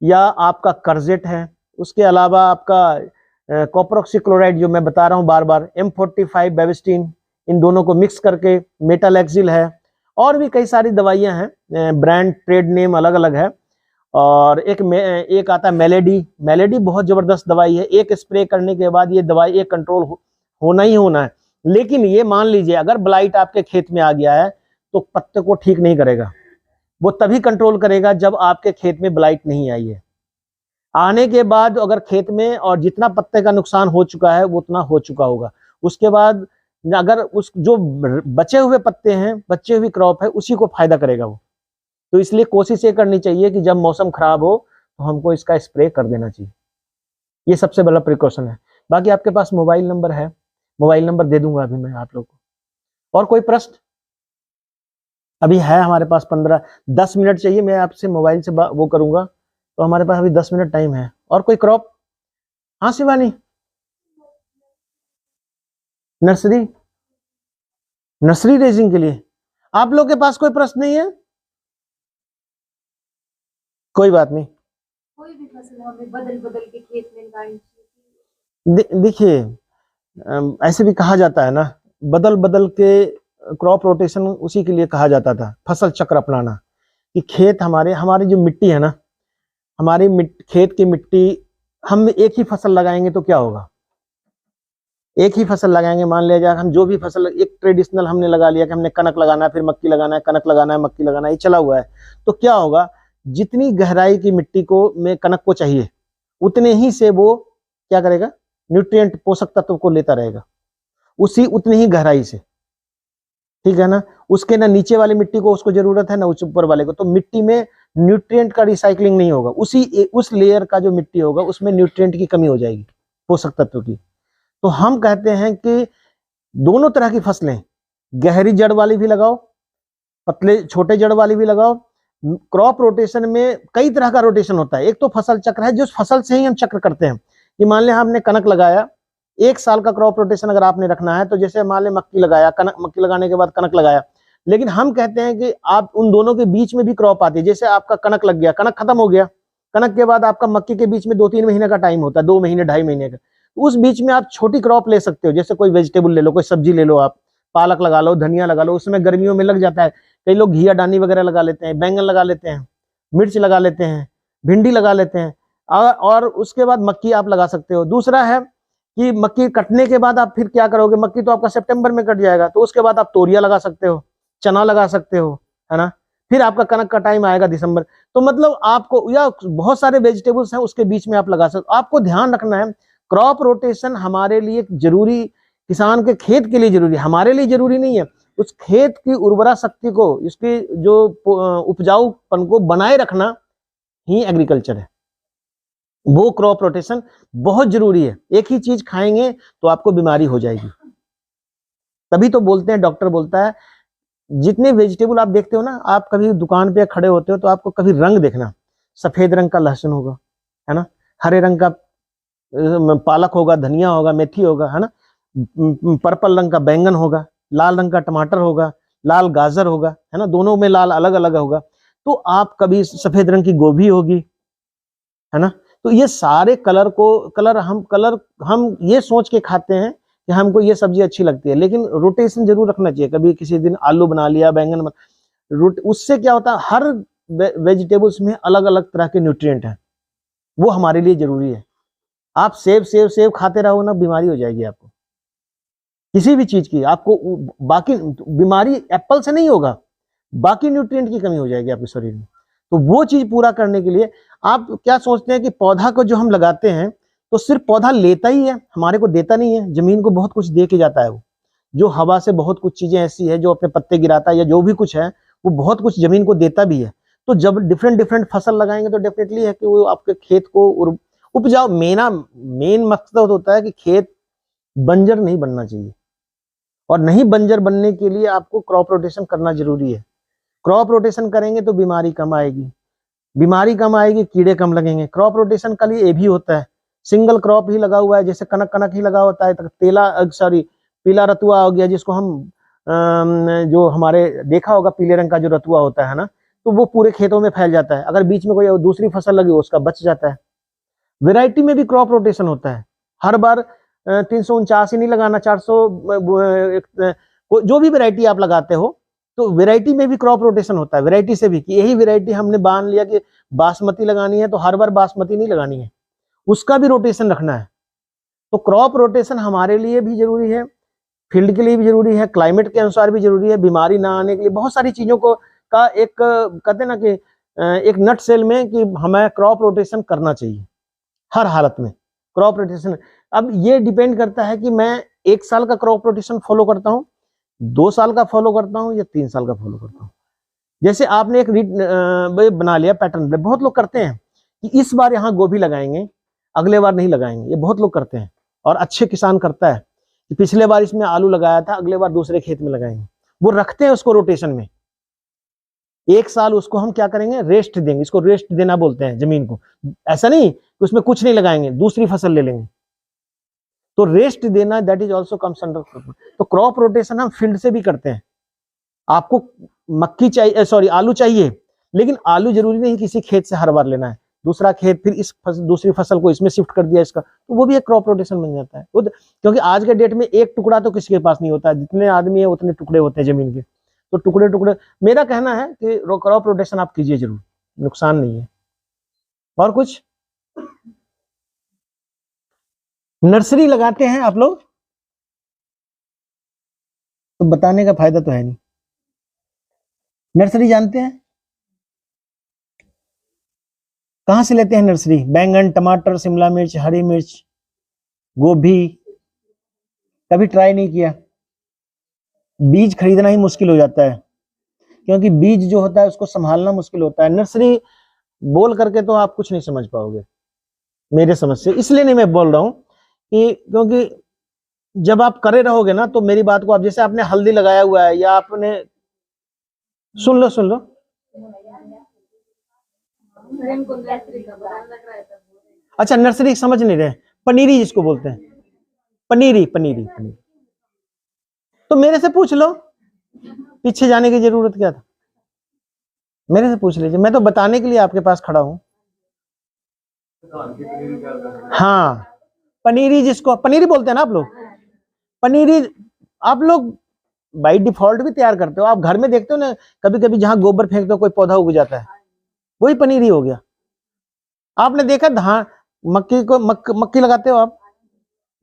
या आपका कर्जेट है। उसके अलावा आपका कॉपर ऑक्सीक्लोराइड जो मैं बता रहा हूँ बार बार, M45 बेविस्टिन, इन दोनों को मिक्स करके, मेटालेक्सिल है, और भी कई सारी दवाइयाँ हैं, ब्रांड ट्रेड नेम अलग अलग है। और एक आता है मेलेडी। मेलेडी बहुत जबरदस्त दवाई है, एक स्प्रे करने के बाद ये दवाई एक कंट्रोल होना ही होना है। लेकिन ये मान लीजिए अगर ब्लाइट आपके खेत में आ गया है तो पत्ते को ठीक नहीं करेगा, वो तभी कंट्रोल करेगा जब आपके खेत में ब्लाइट नहीं आई है। आने के बाद अगर खेत में और जितना पत्ते का नुकसान हो चुका है वो उतना हो चुका होगा, उसके बाद अगर उस जो बचे हुए पत्ते हैं, बचे हुई क्रॉप है, उसी को फायदा करेगा वो। तो इसलिए कोशिश ये करनी चाहिए कि जब मौसम खराब हो तो हमको इसका स्प्रे कर देना चाहिए। ये सबसे बड़ा प्रिकॉशन है। बाकी आपके पास मोबाइल नंबर है, मोबाइल नंबर दे दूंगा अभी मैं आप लोग को। और कोई प्रश्न? अभी है हमारे पास 15-10 मिनट चाहिए, मैं आपसे मोबाइल से वो करूंगा, तो हमारे पास अभी 10 मिनट टाइम है। और कोई क्रॉप? हाँ शिवानी, नर्सरी रेजिंग के लिए आप लोग के पास कोई प्रश्न नहीं है? कोई बात नहीं। कोई भी फसल हमें बदल बदल के खेत में लगानी चाहिए। देखिए ऐसे भी कहा जाता है ना, बदल बदल के क्रॉप रोटेशन उसी के लिए कहा जाता था, फसल चक्र अपनाना। कि खेत हमारी जो मिट्टी है ना, हमारी खेत की मिट्टी, हम एक ही फसल लगाएंगे तो क्या होगा? एक ही फसल लगाएंगे, मान लिया जाए हम जो भी फसल, एक ट्रेडिशनल हमने लगा लिया कि हमने कनक लगाना है, फिर मक्की लगाना है, कनक लगाना है, मक्की लगाना है, ये चला हुआ है, तो क्या होगा? जितनी गहराई की मिट्टी को में कनक को चाहिए उतने ही से वो क्या करेगा? न्यूट्रिएंट, पोषक तत्व को लेता रहेगा, उतनी ही गहराई से, ठीक है ना। उसके ना नीचे वाली मिट्टी को उसको जरूरत है, ना ऊपर वाले को, तो मिट्टी में न्यूट्रिएंट का रिसाइकलिंग नहीं होगा। उस लेयर का जो मिट्टी होगा उसमें न्यूट्रिएंट की कमी हो जाएगी, पोषक तत्व की। तो हम कहते हैं कि दोनों तरह की फसलें, गहरी जड़ वाली भी लगाओ, पतले छोटे जड़ वाली भी लगाओ। क्रॉप रोटेशन में कई तरह का रोटेशन होता है। एक तो फसल चक्र है, जो फसल से ही हम चक्र करते हैं। कि मान लें हमने कनक लगाया, 1 साल का क्रॉप रोटेशन अगर आपने रखना है, तो जैसे मान लें मक्की लगाया, मक्की लगाने के बाद कनक लगाया, लेकिन हम कहते हैं कि आप उन दोनों के बीच में भी क्रॉप आती है। जैसे आपका कनक लग गया, कनक खत्म हो गया, कनक के बाद आपका मक्की के बीच में 2-3 महीने का टाइम होता है, 2 महीने 2.5 महीने का। उस बीच में आप छोटी क्रॉप ले सकते हो, जैसे कोई वेजिटेबल ले लो, कोई सब्जी ले लो, आप पालक लगा लो, धनिया लगा लो, उसमें गर्मियों में लग जाता है। कई लोग घिया डानी वगैरह लगा लेते हैं, बैंगन लगा लेते हैं, मिर्च लगा लेते हैं, भिंडी लगा लेते हैं, और उसके बाद मक्की आप लगा सकते हो। दूसरा है कि मक्की कटने के बाद आप फिर क्या करोगे? मक्की तो आपका सितंबर में कट जाएगा, तो उसके बाद आप तोरिया लगा सकते हो, चना लगा सकते हो, है ना। फिर आपका कनक का टाइम आएगा दिसंबर। तो मतलब आपको, या बहुत सारे वेजिटेबल्स हैं उसके बीच में आप लगा सकते हो। आपको ध्यान रखना है, क्रॉप रोटेशन हमारे लिए जरूरी, किसान के खेत के लिए जरूरी, हमारे लिए जरूरी नहीं है। उस खेत की उर्वरा शक्ति को, इसकी जो उपजाऊपन को बनाए रखना ही एग्रीकल्चर है। वो क्रॉप रोटेशन बहुत जरूरी है। एक ही चीज खाएंगे तो आपको बीमारी हो जाएगी। तभी तो बोलते हैं, डॉक्टर बोलता है, जितने वेजिटेबल आप देखते हो ना, आप कभी दुकान पे खड़े होते हो तो आपको कभी रंग देखना, सफेद रंग का लहसुन होगा, है ना, हरे रंग का पालक होगा, धनिया होगा, मेथी होगा, है ना, पर्पल रंग का बैंगन होगा, लाल रंग का टमाटर होगा, लाल गाजर होगा, है ना, दोनों में लाल अलग अलग होगा। तो आप कभी सफेद रंग की गोभी होगी, है ना। तो ये सारे कलर हम ये सोच के खाते हैं कि हमको ये सब्जी अच्छी लगती है, लेकिन रोटेशन जरूर रखना चाहिए। कभी किसी दिन आलू बना लिया, बैंगन उससे क्या होता है, हर वेजिटेबल्स में अलग अलग तरह के न्यूट्रिएंट हैं, वो हमारे लिए जरूरी है। आप सेब खाते रहो ना, बीमारी हो जाएगी आपको, किसी भी चीज की। आपको बाकी बीमारी एप्पल से नहीं होगा, बाकी न्यूट्रिएंट की कमी हो जाएगी आपके शरीर में। तो वो चीज पूरा करने के लिए आप क्या सोचते हैं कि पौधा को जो हम लगाते हैं, तो सिर्फ पौधा लेता ही है, हमारे को देता नहीं है। जमीन को बहुत कुछ दे के जाता है वो, जो हवा से बहुत कुछ चीजें ऐसी है जो अपने पत्ते गिराता है, या जो भी कुछ है वो बहुत कुछ जमीन को देता भी है। तो जब डिफरेंट फसल लगाएंगे तो डेफिनेटली है कि वो आपके खेत को उपजाऊ, मेन मकसद होता है कि खेत बंजर नहीं बनना चाहिए, और नहीं बंजर बनने के लिए आपको क्रॉप रोटेशन करना जरूरी है। क्रॉप रोटेशन करेंगे तो बीमारी कम आएगी, कीड़े कम लगेंगे। क्रॉप रोटेशन का लिए ये भी होता है सिंगल क्रॉप ही लगा हुआ है, जैसे कनक कनक ही लगा होता है, पीला रतुआ हो गया, जिसको हम जो हमारे देखा होगा पीले रंग का जो रतुआ होता है ना, तो वो पूरे खेतों में फैल जाता है। अगर बीच में कोई दूसरी फसल लगी उसका बच जाता है। वैरायटी में भी क्रॉप रोटेशन होता है। हर बार 349 ही नहीं लगाना, 400 जो भी वैरायटी आप लगाते हो, तो वैरायटी में भी क्रॉप रोटेशन होता है। वैरायटी से भी कि यही वैरायटी हमने बांध लिया कि बासमती लगानी है तो हर बार बासमती नहीं लगानी है, उसका भी रोटेशन रखना है। तो क्रॉप रोटेशन हमारे लिए भी जरूरी है, फील्ड के लिए भी जरूरी है, क्लाइमेट के अनुसार भी जरूरी है, बीमारी ना आने के लिए, बहुत सारी चीजों को का एक कहते हैं ना कि एक नट सेल में कि हमें क्रॉप रोटेशन करना चाहिए हर हालत में। क्रॉप रोटेशन अब ये डिपेंड करता है कि मैं 1 साल का क्रॉप रोटेशन फॉलो करता हूँ, 2 साल का फॉलो करता हूँ या 3 साल का फॉलो करता हूँ। जैसे आपने एक बना लिया पैटर्न, बहुत लोग करते हैं कि इस बार यहाँ गोभी लगाएंगे, अगले बार नहीं लगाएंगे, ये बहुत लोग करते हैं। और अच्छे किसान करता है कि पिछले बार इसमें आलू लगाया था, अगले बार दूसरे खेत में लगाएंगे, वो रखते हैं उसको रोटेशन में। 1 साल उसको हम क्या करेंगे, रेस्ट देंगे, इसको रेस्ट देना बोलते हैं जमीन को। ऐसा नहीं कि उसमें कुछ नहीं लगाएंगे, दूसरी फसल ले लेंगे, तो रेस्ट देना that is also comes under. तो क्रॉप रोटेशन हम फील्ड से भी करते हैं। आपको मक्की चाहिए, सॉरी आलू चाहिए, लेकिन आलू जरूरी नहीं किसी खेत से हर बार लेना है, दूसरा खेत फिर इस दूसरी फसल को इसमें शिफ्ट कर दिया इसका, तो वो भी एक क्रॉप रोटेशन बन जाता है। क्योंकि आज के डेट में एक टुकड़ा तो किसी के पास नहीं होता है, जितने आदमी है उतने टुकड़े होते हैं जमीन के, तो टुकड़े टुकड़े। मेरा कहना है कि क्रॉप रोटेशन आप कीजिए जरूर, नुकसान नहीं है। और कुछ नर्सरी लगाते हैं आप लोग तो बताने का फायदा तो है नहीं। नर्सरी जानते हैं कहां से लेते हैं नर्सरी? बैंगन, टमाटर, शिमला मिर्च, हरी मिर्च, गोभी, कभी ट्राई नहीं किया? बीज खरीदना ही मुश्किल हो जाता है, क्योंकि बीज जो होता है उसको संभालना मुश्किल होता है। नर्सरी बोल करके तो आप कुछ नहीं समझ पाओगे मेरे समझ से, इसलिए नहीं मैं बोल रहा हूं कि क्योंकि जब आप करे रहोगे ना, तो मेरी बात को आप, जैसे आपने हल्दी लगाया हुआ है या आपने, सुन लो, अच्छा नर्सरी समझ नहीं रहे, पनीरी जिसको बोलते हैं, पनीरी। तो मेरे से पूछ लो, पीछे जाने की जरूरत क्या था, मेरे से पूछ लीजिए, मैं तो बताने के लिए आपके पास खड़ा हूं। हाँ पनीरी, जिसको पनीरी बोलते हैं ना आप लोग, पनीरी आप लोग बाई डिफॉल्ट भी तैयार करते हो। आप घर में देखते हो ना, कभी कभी जहां गोबर फेंकते हो कोई पौधा उग जाता है, वही पनीरी हो गया। आपने देखा धान मक्की को मक्की लगाते हो आप,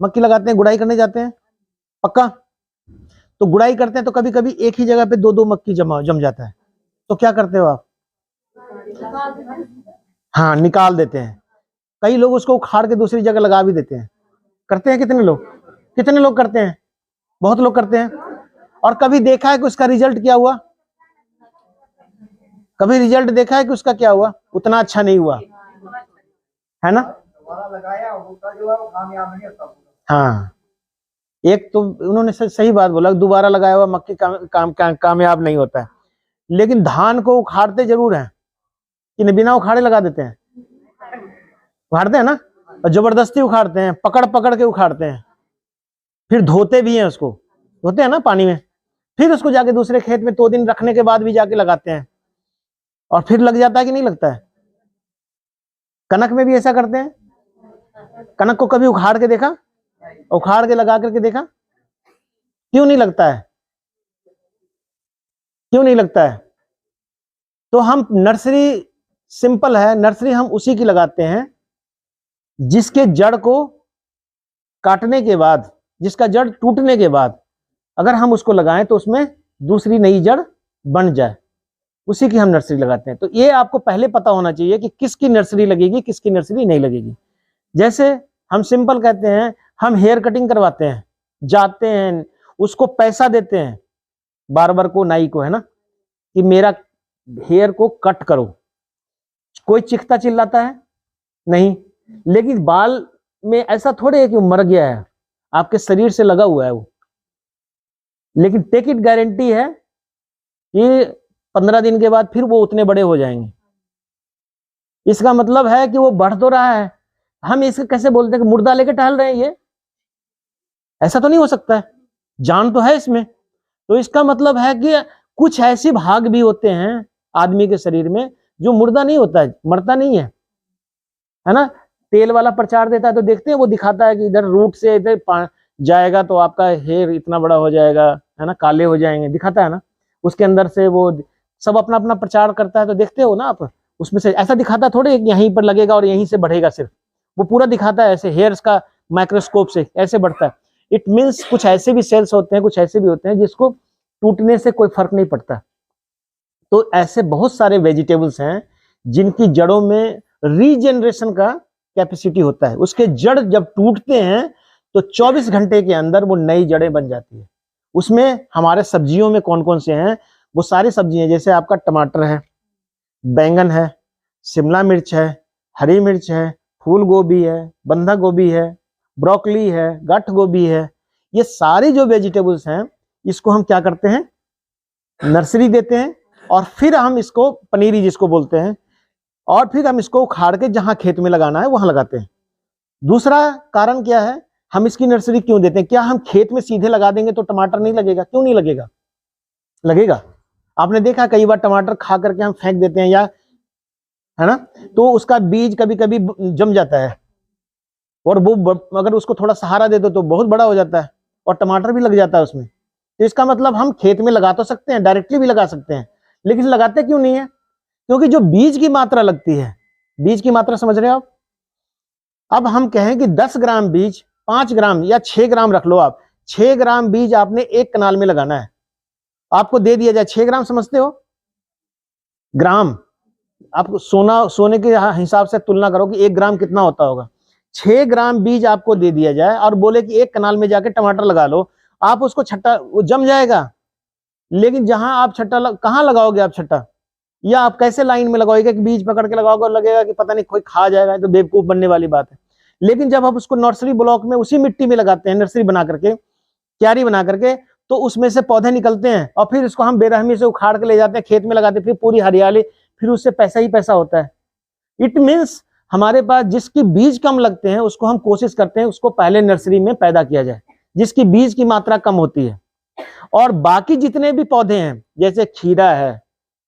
मक्की लगाते हैं, गुड़ाई करने जाते हैं पक्का, तो गुड़ाई करते हैं तो कभी कभी एक ही जगह पे 2-2 मक्की जम जाता है, तो क्या करते हो आप? हाँ निकाल देते हैं। कई लोग उसको उखाड़ के दूसरी जगह लगा भी देते हैं, करते हैं कितने लोग करते हैं? बहुत लोग करते हैं। और कभी देखा है कि उसका रिजल्ट क्या हुआ? कभी रिजल्ट देखा है कि उसका क्या हुआ? उतना अच्छा नहीं हुआ है ना। लगाया उसका जो है वो कामयाब नहीं होता। हाँ एक तो उन्होंने सही बात बोला, दोबारा लगाया हुआ मक्की कामयाब नहीं होता है। लेकिन धान को उखाड़ते जरूर हैं कि बिना उखाड़े लगा देते हैं, उखाड़ते हैं ना, और जबरदस्ती उखाड़ते हैं, पकड़ के उखाड़ते हैं, फिर धोते भी हैं उसको, धोते हैं ना पानी में, फिर उसको जाके दूसरे खेत में 2 दिन रखने के बाद भी जाके लगाते हैं, और फिर लग जाता है कि नहीं लगता है। कनक में भी ऐसा करते हैं। कनक को कभी उखाड़ के देखा? उखाड़ के लगा करके देखा? क्यों नहीं लगता है? क्यों नहीं लगता है? तो हम नर्सरी सिंपल है, नर्सरी हम उसी की लगाते हैं जिसके जड़ को काटने के बाद, जिसका जड़ टूटने के बाद अगर हम उसको लगाएं तो उसमें दूसरी नई जड़ बन जाए, उसी की हम नर्सरी लगाते हैं। तो ये आपको पहले पता होना चाहिए कि किसकी नर्सरी लगेगी, किसकी नर्सरी नहीं लगेगी। जैसे हम सिंपल कहते हैं, हम हेयर कटिंग करवाते हैं, जाते हैं उसको पैसा देते हैं बार्बर को, नाई को, है ना, कि मेरा हेयर को कट करो। कोई चिखता चिल्लाता है नहीं, लेकिन बाल में ऐसा थोड़े है कि वो मर गया है, आपके शरीर से लगा हुआ है वो। लेकिन टेक इट गारंटी है कि 15 दिन के बाद फिर वो उतने बड़े हो जाएंगे। इसका मतलब है कि वो बढ़ तो रहा है, हम इसे कैसे बोलते हैं कि मुर्दा लेके टहल रहे हैं, ये ऐसा तो नहीं हो सकता है, जान तो है इसमें। तो इसका मतलब है कि कुछ ऐसे भाग भी होते हैं आदमी के शरीर में जो मुर्दा नहीं होता है, मरता नहीं है ना। तेल वाला प्रचार देता है तो देखते हैं, वो दिखाता है कि इधर रूट से इधर जाएगा तो आपका हेयर इतना बड़ा हो जाएगा, है ना, काले हो जाएंगे, दिखाता है ना। उसके अंदर से वो सब अपना अपना प्रचार करता है, तो देखते हो ना आप, उसमें से ऐसा दिखाता थोड़े कि यहीं पर लगेगा और यहीं से बढ़ेगा, सिर्फ वो पूरा दिखाता है ऐसे हेयर्स का माइक्रोस्कोप से ऐसे बढ़ता है। इट मीन्स कुछ ऐसे भी सेल्स होते हैं, कुछ ऐसे भी होते हैं जिसको टूटने से कोई फर्क नहीं पड़ता। तो ऐसे बहुत सारे वेजिटेबल्स हैं जिनकी जड़ों में रीजनरेशन का कैपेसिटी होता है। उसके जड़ जब टूटते हैं तो 24 घंटे के अंदर वो नई जड़ें बन जाती है। उसमें हमारे सब्जियों में कौन कौन से हैं, वो सारी सब्जियां, जैसे आपका टमाटर है, बैंगन है, शिमला मिर्च है, हरी मिर्च है, फूल गोभी है, बंधा गोभी है, ब्रोकली है, गठ गोभी है, ये सारी जो वेजिटेबल्स हैं इसको हम क्या करते हैं, नर्सरी देते हैं और फिर हम इसको पनीरी जिसको बोलते हैं, और फिर हम इसको उखाड़ के जहां खेत में लगाना है वहां लगाते हैं। दूसरा कारण क्या है, हम इसकी नर्सरी क्यों देते हैं? क्या हम खेत में सीधे लगा देंगे तो टमाटर नहीं लगेगा? क्यों नहीं लगेगा, लगेगा। आपने देखा कई बार टमाटर खा करके हम फेंक देते हैं, या है ना, तो उसका बीज कभी कभी जम जाता है और वो अगर उसको थोड़ा सहारा दे दो तो बहुत बड़ा हो जाता है और टमाटर भी लग जाता है उसमें। तो इसका मतलब हम खेत में लगा तो सकते हैं, डायरेक्टली भी लगा सकते हैं, लेकिन लगाते क्यों नहीं है? क्योंकि जो बीज की मात्रा लगती है, बीज की मात्रा समझ रहे हो आप? अब हम कहें कि 10 ग्राम बीज 5 ग्राम या 6 ग्राम रख लो आप, 6 ग्राम बीज आपने एक कनाल में लगाना है, आपको दे दिया जाए 6 ग्राम, समझते हो ग्राम? आप सोने के हिसाब से तुलना करो कि 1 ग्राम कितना होता होगा। 6 ग्राम बीज आपको दे दिया जाए और बोले कि एक कनाल में जाके टमाटर लगा लो, आप उसको छट्टा, वो जम जाएगा, लेकिन जहां आप छट्टा कहां लगाओगे आप छट्टा, या आप कैसे लाइन में लगाओगे कि बीज पकड़ के लगाओगे और लगेगा कि पता नहीं कोई खा जाएगा, तो बेवकूफ बनने वाली बात है। लेकिन जब आप उसको नर्सरी ब्लॉक में उसी मिट्टी में लगाते हैं, नर्सरी बना करके, क्यारी बना करके, तो उसमें से पौधे निकलते हैं और फिर इसको हम बेरहमी से उखाड़ के ले जाते हैं, खेत में लगाते हैं, फिर पूरी हरियाली, फिर उससे पैसा ही पैसा होता है। इट मीन्स हमारे पास जिसकी बीज कम लगते हैं उसको हम कोशिश करते हैं उसको पहले नर्सरी में पैदा किया जाए, जिसकी बीज की मात्रा कम होती है। और बाकी जितने भी पौधे हैं, जैसे खीरा है,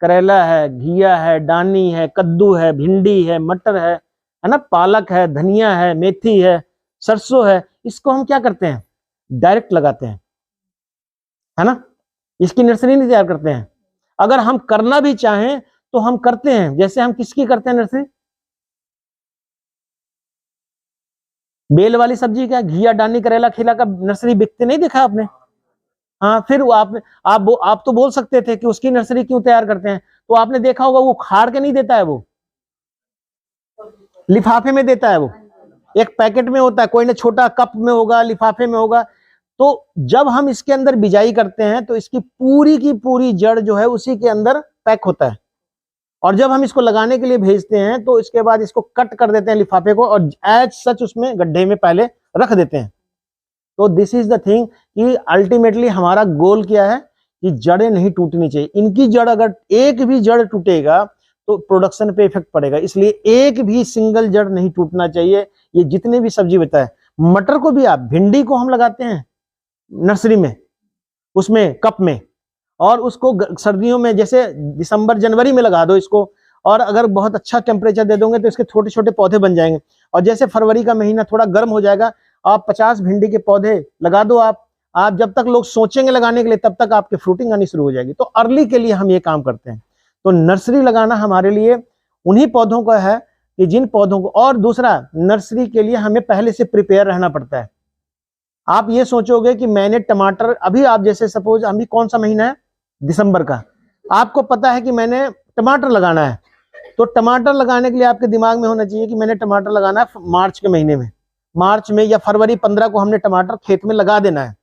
करेला है, घिया है, डानी है, कद्दू है, भिंडी है, मटर है ना, पालक है, धनिया है, मेथी है, सरसों है, इसको हम क्या करते हैं, डायरेक्ट लगाते हैं, है ना, इसकी नर्सरी नहीं तैयार करते हैं। अगर हम करना भी चाहें तो हम करते हैं, जैसे हम किसकी करते हैं नर्सरी, बेल वाली सब्जी का, घिया, डानी, करेला, खीरा का नर्सरी बिकते नहीं देखा आपने? हाँ, फिर आप तो बोल सकते थे कि उसकी नर्सरी क्यों तैयार करते हैं, तो आपने देखा होगा वो खाड़ के नहीं देता है, वो लिफाफे में देता है, वो एक पैकेट में होता है, कोई ना छोटा कप में होगा, लिफाफे में होगा। तो जब हम इसके अंदर बिजाई करते हैं तो इसकी पूरी की पूरी जड़ जो है उसी के अंदर पैक होता है, और जब हम इसको लगाने के लिए भेजते हैं तो इसके बाद इसको कट कर देते हैं लिफाफे को, और एज सच उसमें गड्ढे में पहले रख देते हैं। तो दिस इज द थिंग कि अल्टीमेटली हमारा गोल क्या है कि जड़ें नहीं टूटनी चाहिए। इनकी जड़, अगर एक भी जड़ टूटेगा तो प्रोडक्शन पे इफेक्ट पड़ेगा, इसलिए एक भी सिंगल जड़ नहीं टूटना चाहिए। ये जितने भी सब्जी बताए, मटर को भी, आप भिंडी को हम लगाते हैं नर्सरी में, उसमें कप में, और उसको सर्दियों में जैसे दिसंबर जनवरी में लगा दो इसको, और अगर बहुत अच्छा टेम्परेचर दे दोगे तो इसके छोटे छोटे पौधे बन जाएंगे। और जैसे फरवरी का महीना थोड़ा गर्म हो जाएगा, आप 50 भिंडी के पौधे लगा दो, आप जब तक लोग सोचेंगे लगाने के लिए तब तक आपकी फ्रूटिंग आनी शुरू हो जाएगी। तो अर्ली के लिए हम ये काम करते हैं। तो नर्सरी लगाना हमारे लिए उन्हीं पौधों का है कि जिन पौधों को, और दूसरा नर्सरी के लिए हमें पहले से प्रिपेयर रहना पड़ता है। आप ये सोचोगे कि मैंने टमाटर, अभी आप जैसे सपोज अभी कौन सा महीना है, दिसंबर का, आपको पता है कि मैंने टमाटर लगाना है, तो टमाटर लगाने के लिए आपके दिमाग में होना चाहिए कि मैंने टमाटर लगाना है मार्च के महीने में, मार्च में या फरवरी 15 को हमने टमाटर खेत में लगा देना है।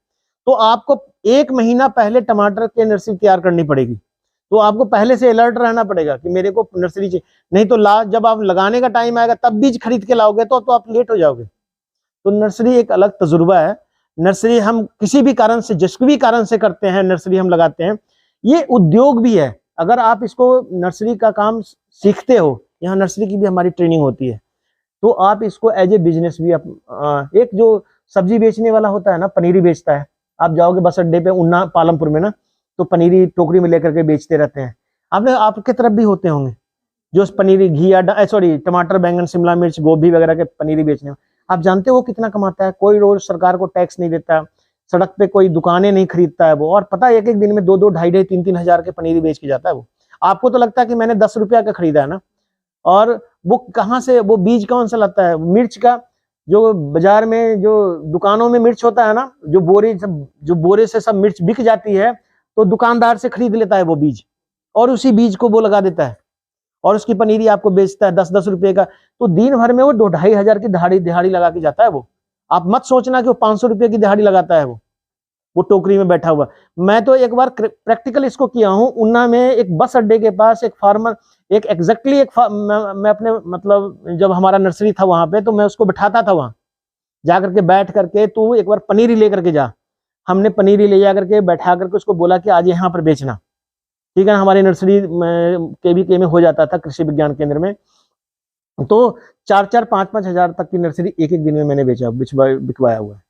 तो आपको 1 महीना पहले टमाटर की नर्सरी तैयार करनी पड़ेगी। तो आपको पहले से अलर्ट रहना पड़ेगा कि मेरे को नर्सरी चाहिए, नहीं तो जब आप लगाने का टाइम आएगा तब बीज खरीद के लाओगे तो आप लेट हो जाओगे। तो नर्सरी एक अलग तजुर्बा है। नर्सरी हम किसी भी कारण से, जिस भी कारण से करते हैं, नर्सरी हम लगाते हैं, ये उद्योग भी है। अगर आप इसको नर्सरी का काम सीखते हो, यहाँ नर्सरी की भी हमारी ट्रेनिंग होती है, तो आप इसको एज ए बिजनेस भी एक जो सब्जी बेचने वाला होता है ना, पनीरी बेचता है, आप जाओगे बस अड्डे पे उन्ना पालमपुर में ना, तो पनीरी टोकरी में लेकर के बेचते रहते हैं। आपके तरफ भी होते होंगे जो पनीरी घी या सॉरी टमाटर, बैंगन, शिमला मिर्च, गोभी वगैरह के पनीरी बेचने। आप जानते हो वो कितना कमाता है? कोई रोज सरकार को टैक्स नहीं देता, सड़क पे कोई दुकानें नहीं खरीदता है वो, और पता है एक एक दिन में 2-2, 2.5, 3-3 हजार के पनीरी बेच के जाता है वो। आपको तो लगता है कि मैंने 10 रुपया का खरीदा है ना, और वो कहाँ से, वो बीज कौन सा लाता है? मिर्च का, जो बाजार में जो दुकानों में मिर्च होता है ना, जो बोरे से सब मिर्च बिक जाती है, तो दुकानदार से खरीद लेता है वो बीज, और उसी बीज को वो लगा देता है, और उसकी पनीरी आपको बेचता है 10-10 रुपए का। तो दिन भर में वो 2-2.5 हजार की दिहाड़ी लगा के जाता है वो। आप मत सोचना कि वो 500 रुपए की दिहाड़ी लगाता है वो टोकरी में बैठा हुआ। मैं तो एक बार प्रैक्टिकल इसको किया हूँ, उन्ना में एक बस अड्डे के पास एक फार्मर, एक एग्जैक्टली मैं अपने मतलब जब हमारा नर्सरी था वहां पे, तो मैं उसको बैठाता था वहां जाकर के, बैठ करके तू एक बार पनीरी लेकर के जा। हमने पनीरी ले जा करके बैठा करके उसको बोला कि आज यहाँ पर बेचना, ठीक है ना। हमारी नर्सरी KVK में हो जाता था, कृषि विज्ञान केंद्र में, तो 4-4, 5-5 हजार तक की नर्सरी एक एक दिन में मैंने बिकवाया हुआ है।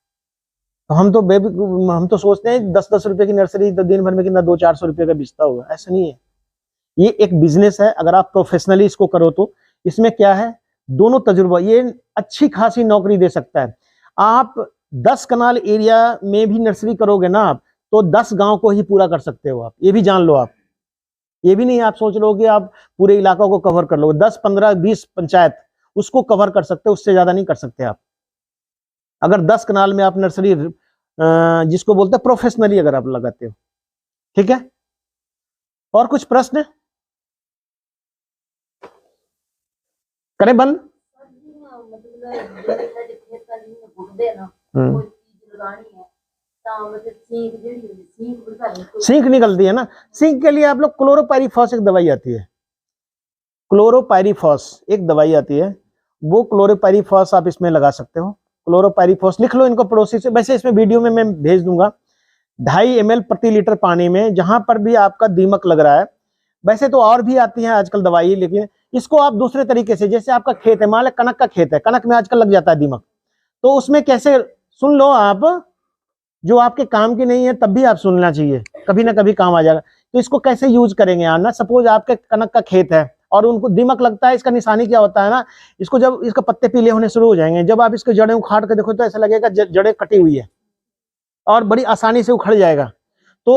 तो हम तो सोचते हैं 10-10 रुपए की नर्सरी तो दिन भर में कितना 200-400 रुपए का बिकता होगा, ऐसा नहीं है। ये एक बिजनेस है, अगर आप प्रोफेशनली इसको करो तो इसमें क्या है, दोनों तजुर्बा, ये अच्छी खासी नौकरी दे सकता है। आप 10 कनाल एरिया में भी नर्सरी करोगे ना आप, तो 10 गांव को ही पूरा कर सकते हो आप, ये भी जान लो आप। ये भी नहीं आप सोच लो कि आप पूरे इलाका को कवर कर लोगे, 10, 15, 20 पंचायत उसको कवर कर सकते हो, उससे ज्यादा नहीं कर सकते आप। अगर 10 कनाल में आप नर्सरी जिसको बोलते हैं प्रोफेशनली अगर आप लगाते हो, ठीक है। और कुछ प्रश्न करें बंद? सिंक निकलती है ना, सिंक के लिए आप लोग क्लोरोपाइरीफॉस एक दवाई आती है, क्लोरोपाइरीफॉस एक दवाई आती है, वो क्लोरोपाइरीफॉस आप इसमें लगा सकते हो। क्लोरोपाइरीफॉस लिख लो इनको पड़ोसी से, वैसे इसमें वीडियो में मैं भेज दूंगा। 2.5 ml प्रति लीटर पानी में, जहां पर भी आपका दीमक लग रहा है, वैसे तो और भी आती है आजकल दवाई, लेकिन इसको आप दूसरे तरीके से, जैसे आपका खेत है, मान लो कनक का खेत है, कनक में आजकल लग जाता है दीमक, तो उसमें कैसे, सुन लो आप, जो आपके काम की नहीं है तब भी आप सुनना चाहिए, कभी ना कभी काम आ जाएगा। तो इसको कैसे यूज करेंगे आप ना, सपोज आपके कनक का खेत है और उनको दीमक लगता है, इसका निशानी क्या होता है ना, इसको जब इसका पत्ते पीले होने शुरू हो जाएंगे, जब आप इसको जड़ें उखाड़ कर देखो तो ऐसा लगेगा जड़ें कटी हुई है और बड़ी आसानी से उखड़ जाएगा। तो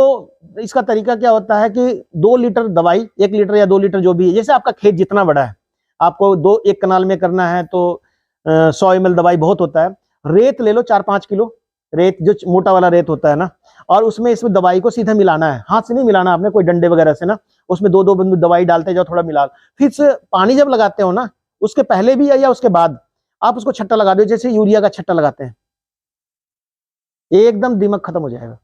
इसका तरीका क्या होता है कि 2 लीटर दवाई, 1 लीटर या 2 लीटर जो भी है, जैसे आपका खेत जितना बड़ा है, आपको 1 कनाल में करना है तो 100 ml दवाई बहुत होता है। रेत ले लो 4-5 किलो रेत, जो मोटा वाला रेत होता है ना, और उसमें इसमें दवाई को सीधा मिलाना है, हाथ से नहीं मिलाना आपने, कोई डंडे वगैरह से ना, उसमें 2-2 बूंद दवाई डालते जाओ, थोड़ा मिला, फिर से पानी जब लगाते हो ना, उसके पहले भी या उसके बाद आप उसको छट्टा लगा दो, जैसे यूरिया का छट्टा लगाते हैं, एकदम दीमक खत्म हो जाएगा।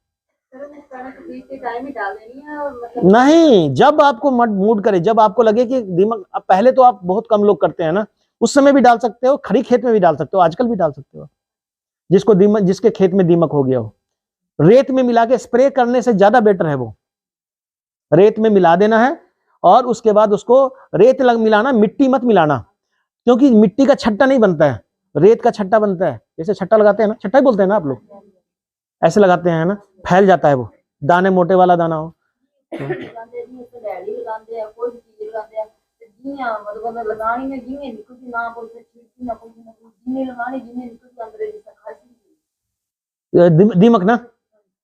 नहीं, जब आपको मूड करे, जब आपको लगे कि दीमक, अब पहले तो आप बहुत कम लोग करते हैं ना, उस समय भी डाल सकते हो, खड़ी खेत में भी डाल सकते हो, आजकल भी डाल सकते हो, जिसको दीमक, जिसके खेत में दीमक हो गया हो, रेत में मिला के स्प्रे करने से ज्यादा बेटर है वो, रेत में मिला देना है और उसके बाद उसको रेत मिलाना, मिट्टी मत मिलाना, क्योंकि मिट्टी का छट्टा नहीं बनता है, रेत का छट्टा बनता है, जैसे छट्टा लगाते हैं ना, छट्टा ही बोलते हैं ना आप लोग, ऐसे लगाते हैं ना, फैल जाता है वो, दाने मोटे वाला दाना हो। दीमक ना,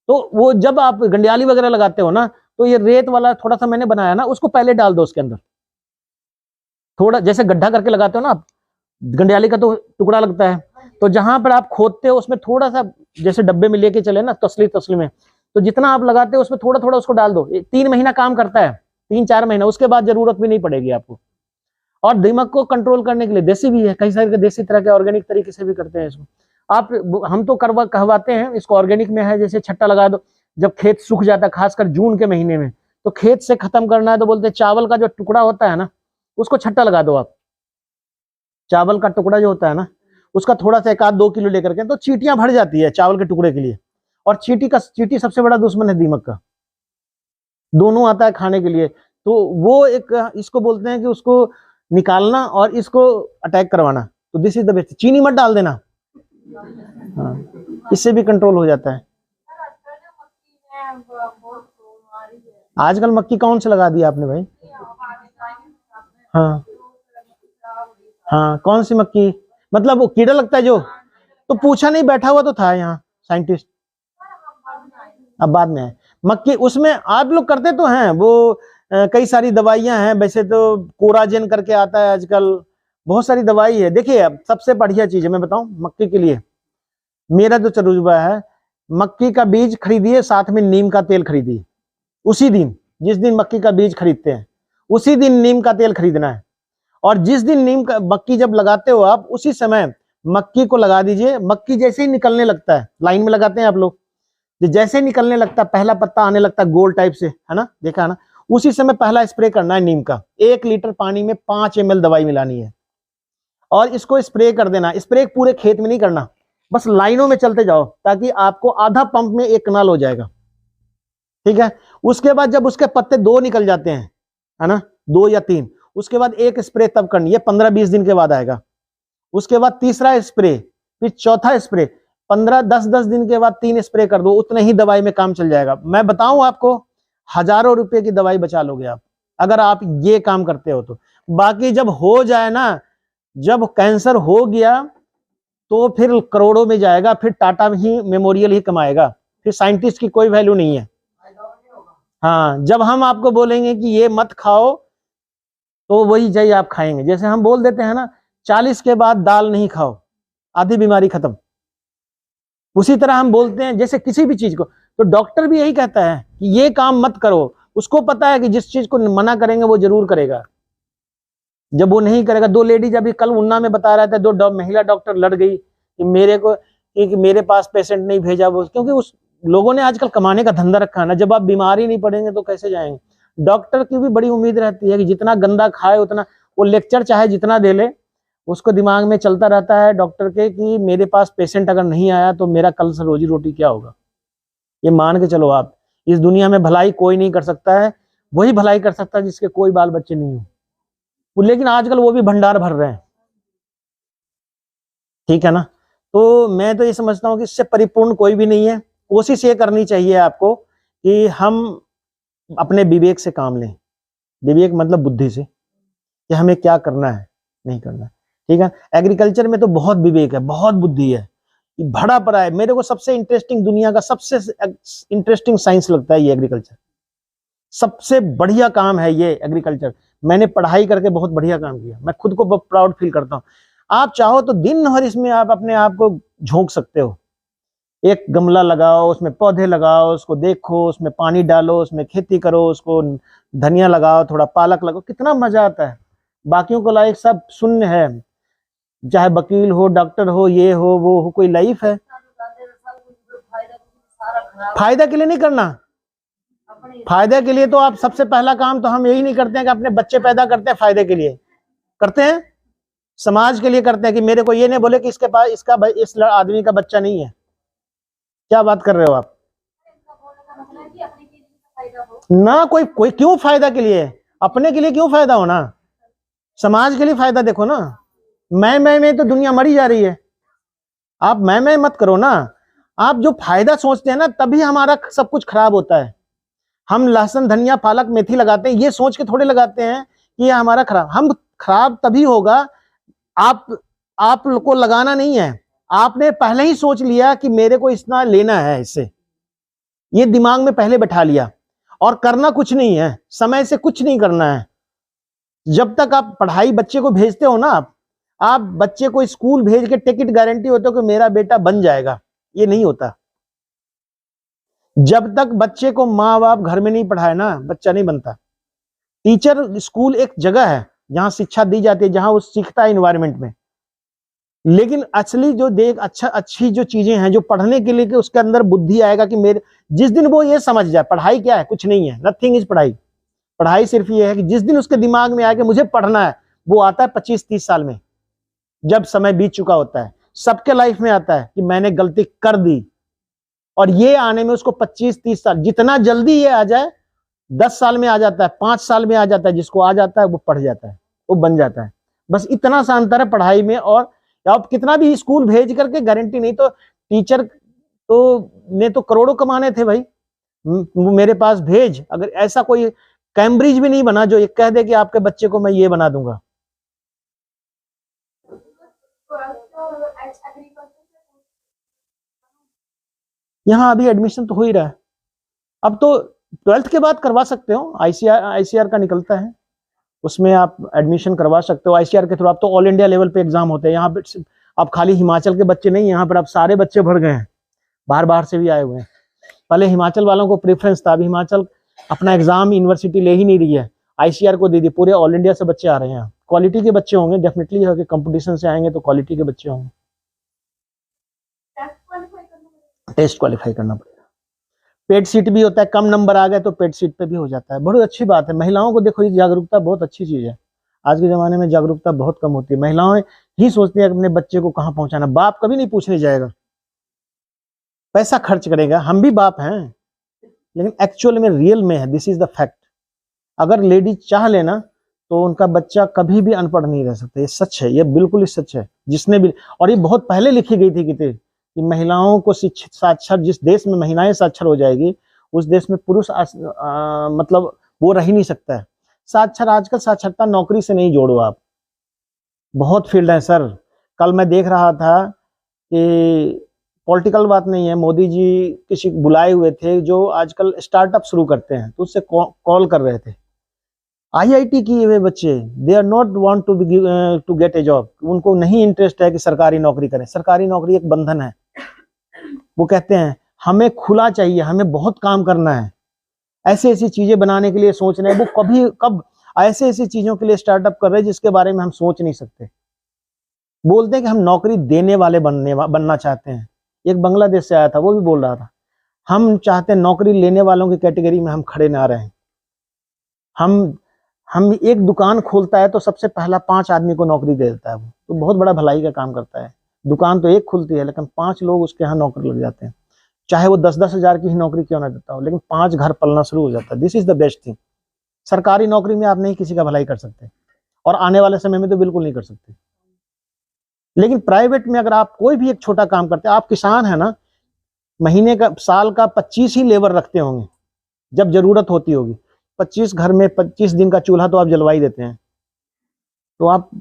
तो वो जब आप गंडियाली वगैरह लगाते हो ना, तो ये रेत वाला थोड़ा सा मैंने बनाया ना, उसको पहले डाल दो उसके अंदर, थोड़ा जैसे गड्ढा करके लगाते हो ना आप, गंडियाली का तो टुकड़ा लगता है, तो जहां पर आप खोदते हो उसमें थोड़ा सा, जैसे डब्बे में लेके चले ना तसली में, तो जितना आप लगाते हो उसमें थोड़ा थोड़ा उसको डाल दो। 3 महीना काम करता है, 3-4 महीना, उसके बाद जरूरत भी नहीं पड़ेगी आपको। और दीमक को कंट्रोल करने के लिए देसी भी है, कई सारे देसी तरह के ऑर्गेनिक तरीके से भी करते हैं इसको आप, हम तो कहवाते हैं इसको, ऑर्गेनिक में है जैसे छट्टा लगा दो, जब खेत सूख जाता है खासकर जून के महीने में, तो खेत से खत्म करना है तो बोलते हैं चावल का जो टुकड़ा होता है ना, उसको छट्टा लगा दो आप, चावल का टुकड़ा जो होता है ना, उसका थोड़ा सा 1-2 किलो लेकर के, तो चींटियां भर जाती है चावल के टुकड़े के लिए, और चींटी सबसे बड़ा दुश्मन है दीमक का, दोनों आता है खाने के लिए, तो वो एक, इसको बोलते हैं कि उसको निकालना और इसको अटैक करवाना, तो दिस इज द बेस्ट। चीनी मत डाल देना, हाँ, इससे भी कंट्रोल हो जाता है। आजकल मक्की कौन से लगा दिया आपने भाई? हाँ हाँ, कौन सी मक्की? मतलब वो कीड़ा लगता है जो? तो पूछा नहीं, बैठा हुआ तो था यहाँ साइंटिस्ट, अब बाद में है। मक्की उसमें आप लोग करते तो हैं वो, कई सारी दवाइयां हैं वैसे तो, कोराजेन करके आता है आजकल, बहुत सारी दवाई है। देखिए अब सबसे बढ़िया चीज है मैं बताऊं मक्की के लिए, मेरा जो तजुर्बा है, मक्की का बीज खरीदिए, साथ में नीम का तेल खरीदिए। उसी दिन, जिस दिन मक्की का बीज खरीदते हैं उसी दिन नीम का तेल खरीदना है। और जिस दिन नीम का मक्की जब लगाते हो आप, उसी समय मक्की को लगा दीजिए। मक्की जैसे ही निकलने लगता है, लाइन में लगाते हैं आप लोग, जैसे ही निकलने लगता है, पहला पत्ता आने लगता है गोल टाइप से, है ना, देखा ना, उसी समय पहला स्प्रे करना है नीम का। 1 लीटर पानी में 5 ml दवाई मिलानी है और इसको स्प्रे कर देना। स्प्रे पूरे खेत में नहीं करना, बस लाइनों में चलते जाओ, ताकि आपको आधा पंप में 1 कनाल हो जाएगा, ठीक है। उसके बाद जब उसके पत्ते 2 निकल जाते हैं, है ना, 2 या 3, उसके बाद 1 स्प्रे तब करनी है, 15-20 दिन के बाद आएगा। उसके बाद तीसरा स्प्रे, फिर चौथा स्प्रे, 15-10 दिन के बाद 3 स्प्रे कर दो, उतने ही दवाई में काम चल जाएगा। मैं बताऊं आपको, हजारों रुपए की दवाई बचा लोगे आप, अगर आप ये काम करते हो तो। बाकी जब हो जाए ना, जब कैंसर हो गया तो फिर करोड़ों में जाएगा, फिर टाटा ही मेमोरियल ही कमाएगा, फिर साइंटिस्ट की कोई वैल्यू नहीं है। हाँ, जब हम आपको बोलेंगे कि ये मत खाओ तो वही चाहिए आप खाएंगे। जैसे हम बोल देते हैं ना, 40 के बाद दाल नहीं खाओ, आधी बीमारी खत्म। उसी तरह हम बोलते हैं जैसे किसी भी चीज को, तो डॉक्टर भी यही कहता है कि ये काम मत करो। उसको पता है कि जिस चीज को मना करेंगे वो जरूर करेगा। जब वो नहीं करेगा, 2 लेडीज अभी कल उन्ना में बता रहा था, 2 महिला डॉक्टर लड़ गई कि मेरे पास पेशेंट नहीं भेजा वो, क्योंकि उस लोगों ने आजकल कमाने का धंधा रखा है ना। जब आप बीमार ही नहीं पड़ेंगे तो कैसे जाएंगे? डॉक्टर की भी बड़ी उम्मीद रहती है कि जितना गंदा खाए उतना, वो लेक्चर चाहे जितना दे ले, उसको दिमाग में चलता रहता है डॉक्टर के कि मेरे पास पेशेंट अगर नहीं आया तो मेरा कल से रोजी रोटी क्या होगा। ये मान के चलो आप, इस दुनिया में भलाई कोई नहीं कर सकता है, वही भलाई कर सकता है जिसके कोई बाल बच्चे नहीं हो। लेकिन आजकल वो भी भंडार भर रहे हैं, ठीक है ना। तो मैं तो ये समझता हूँ कि इससे परिपूर्ण कोई भी नहीं है। कोशिश ये करनी चाहिए आपको कि हम अपने विवेक से काम लें। विवेक मतलब बुद्धि से, कि हमें क्या करना है नहीं करना है, ठीक है। एग्रीकल्चर में तो बहुत विवेक है, बहुत बुद्धि है, भरा पड़ा है। मेरे को सबसे इंटरेस्टिंग, दुनिया का सबसे इंटरेस्टिंग साइंस लगता है ये एग्रीकल्चर। सबसे बढ़िया काम है ये एग्रीकल्चर। मैंने पढ़ाई करके बहुत बढ़िया काम किया, मैं खुद को बहुत प्राउड फील करता हूँ। आप चाहो तो दिन भर इसमें आप अपने आप को झोंक सकते हो। एक गमला लगाओ, उसमें पौधे लगाओ, उसको देखो, उसमें पानी डालो, उसमें खेती करो, उसको धनिया लगाओ, थोड़ा पालक लगाओ, कितना मजा आता है। बाकियों को लाइक सब शून्य है, चाहे वकील हो, डॉक्टर हो, ये हो वो हो, कोई लाइफ है? फायदा के लिए नहीं करना। फायदा के लिए तो आप सबसे पहला काम तो हम यही नहीं करते हैं कि अपने बच्चे पैदा करते हैं फायदे के लिए, करते हैं समाज के लिए करते हैं कि मेरे को ये नहीं बोले कि इसके पास इस आदमी का बच्चा नहीं है। क्या बात कर रहे हो आप? ना कोई क्यों फायदा के लिए? अपने के लिए क्यों फायदा होना? समाज के लिए फायदा देखो ना। मैं तो दुनिया मरी जा रही है। आप मैं मत करो ना। आप जो फायदा सोचते हैं ना, तभी हमारा सब कुछ खराब होता है। हम लहसुन, धनिया, पालक, मेथी लगाते हैं, ये सोच के थोड़े लगाते हैं कि ये हमारा हम खराब तभी होगा। आप को लगाना नहीं है, आपने पहले ही सोच लिया कि मेरे को इतना लेना है इससे, ये दिमाग में पहले बैठा लिया। और करना कुछ नहीं है, समय से कुछ नहीं करना है। जब तक आप पढ़ाई बच्चे को भेजते हो ना, आप बच्चे को स्कूल भेज के टिकट गारंटी होते हो कि मेरा बेटा बन जाएगा, ये नहीं होता। जब तक बच्चे को माँ बाप घर में नहीं पढ़ाए ना, बच्चा नहीं बनता। टीचर, स्कूल एक जगह है जहां शिक्षा दी जाती है, जहां वो सीखता है इन्वायरमेंट में। लेकिन असली जो अच्छी जो चीजें हैं जो पढ़ने के लिए, कि उसके अंदर बुद्धि आएगा कि मेरे, जिस दिन वो ये समझ जाए पढ़ाई क्या है, कुछ नहीं है, नथिंग इज पढ़ाई। पढ़ाई सिर्फ ये है कि जिस दिन उसके दिमाग में आए कि मुझे पढ़ना है, वो आता है 25-30 साल में, जब समय बीत चुका होता है। सबके लाइफ में आता है कि मैंने गलती कर दी, और ये आने में उसको 25-30 साल, जितना जल्दी ये आ जाए, 10 साल में आ जाता है, 5 साल में आ जाता है। जिसको आ जाता है वो पढ़ जाता है, वो बन जाता है। बस इतना सा अंतर है पढ़ाई में और या आप कितना भी स्कूल भेज करके गारंटी नहीं, तो टीचर तो ने तो करोड़ों कमाने थे भाई, मेरे पास भेज। अगर ऐसा कोई कैम्ब्रिज भी नहीं बना जो ये कह दे कि आपके बच्चे को मैं ये बना दूंगा। यहाँ अभी एडमिशन तो हो ही रहा है, अब तो 12th के बाद करवा सकते हो, आईसीआर का निकलता है, उसमें आप एडमिशन करवा सकते हो आईसीआर के थ्रू। आप तो ऑल इंडिया लेवल पे एग्जाम होते हैं, यहाँ पे अब खाली हिमाचल के बच्चे नहीं, यहाँ पर अब सारे बच्चे भर गए हैं, बाहर से भी आए हुए हैं। पहले हिमाचल वालों को प्रेफरेंस था, अभी हिमाचल अपना एग्जाम यूनिवर्सिटी ले ही नहीं रही है, आईसीआर को दे दी, पूरे ऑल इंडिया से बच्चे आ रहे हैं। क्वालिटी के बच्चे होंगे डेफिनेटली, है कि कंपटीशन से आएंगे तो क्वालिटी के बच्चे होंगे। टेस्ट क्वालिफाई करना पड़ेगा। पेड सीट भी होता है, कम नंबर आ गए तो पेड सीट पे भी हो जाता है। बड़ी अच्छी बात है, महिलाओं को देखो, ये जागरूकता बहुत अच्छी चीज है। आज के जमाने में जागरूकता बहुत कम होती है, महिलाएं ही सोचती है अपने बच्चे को कहाँ पहुंचाना। बाप कभी नहीं पूछने जाएगा, पैसा खर्च करेगा, हम भी बाप हैं, लेकिन एक्चुअल में रियल में है, दिस इज द फैक्ट। अगर लेडी चाह लेना तो उनका बच्चा कभी भी अनपढ़ नहीं रह सकता, ये सच है, ये बिल्कुल ही सच है। जिसने भी, और ये बहुत पहले लिखी गई थी कि महिलाओं को शिक्षित साक्षर, जिस देश में महिलाएं साक्षर हो जाएगी उस देश में पुरुष मतलब वो रह ही नहीं सकता है। साक्षर, आजकल साक्षरता नौकरी से नहीं जोड़ो आप, बहुत फील्ड है सर। कल मैं देख रहा था कि पॉलिटिकल बात नहीं है, मोदी जी किसी बुलाए हुए थे जो आजकल स्टार्टअप शुरू करते हैं, तो उससे कॉल कर रहे थे। आईआईटी किए हुए बच्चे, they are not want to get a job, उनको नहीं इंटरेस्ट है कि सरकारी नौकरी करें। सरकारी नौकरी एक बंधन है, वो कहते हैं हमें खुला चाहिए, हमें बहुत काम करना है, ऐसी ऐसी चीजें बनाने के लिए सोच रहे हैं। वो कब ऐसे ऐसी चीजों के लिए स्टार्टअप कर रहे हैं जिसके बारे में हम सोच नहीं सकते। बोलते हैं कि हम नौकरी देने वाले बनना चाहते हैं। एक बांग्लादेश से आया था, वो भी बोल रहा था हम चाहते हैं नौकरी लेने वालों की कैटेगरी में हम खड़े ना रहें। हम एक दुकान खोलता है तो सबसे पहला 5 आदमी को नौकरी दे देता है, वो तो बहुत बड़ा भलाई का काम करता है। दुकान तो एक खुलती है लेकिन 5 लोग उसके यहाँ नौकरी लग जाते हैं, चाहे वो 10-10 हज़ार की ही नौकरी क्यों ना देता हो, लेकिन 5 घर पलना शुरू हो जाता है। This is the best thing. सरकारी नौकरी में आप नहीं किसी का भलाई कर सकते, और आने वाले समय में तो बिल्कुल नहीं कर सकते। लेकिन प्राइवेट में अगर आप कोई भी एक छोटा काम करते हैं, आप किसान है ना, महीने का साल का 25 ही लेबर रखते होंगे, जब जरूरत होती होगी 25 घर में 25 दिन का चूल्हा तो आप जलवा ही देते हैं, तो आप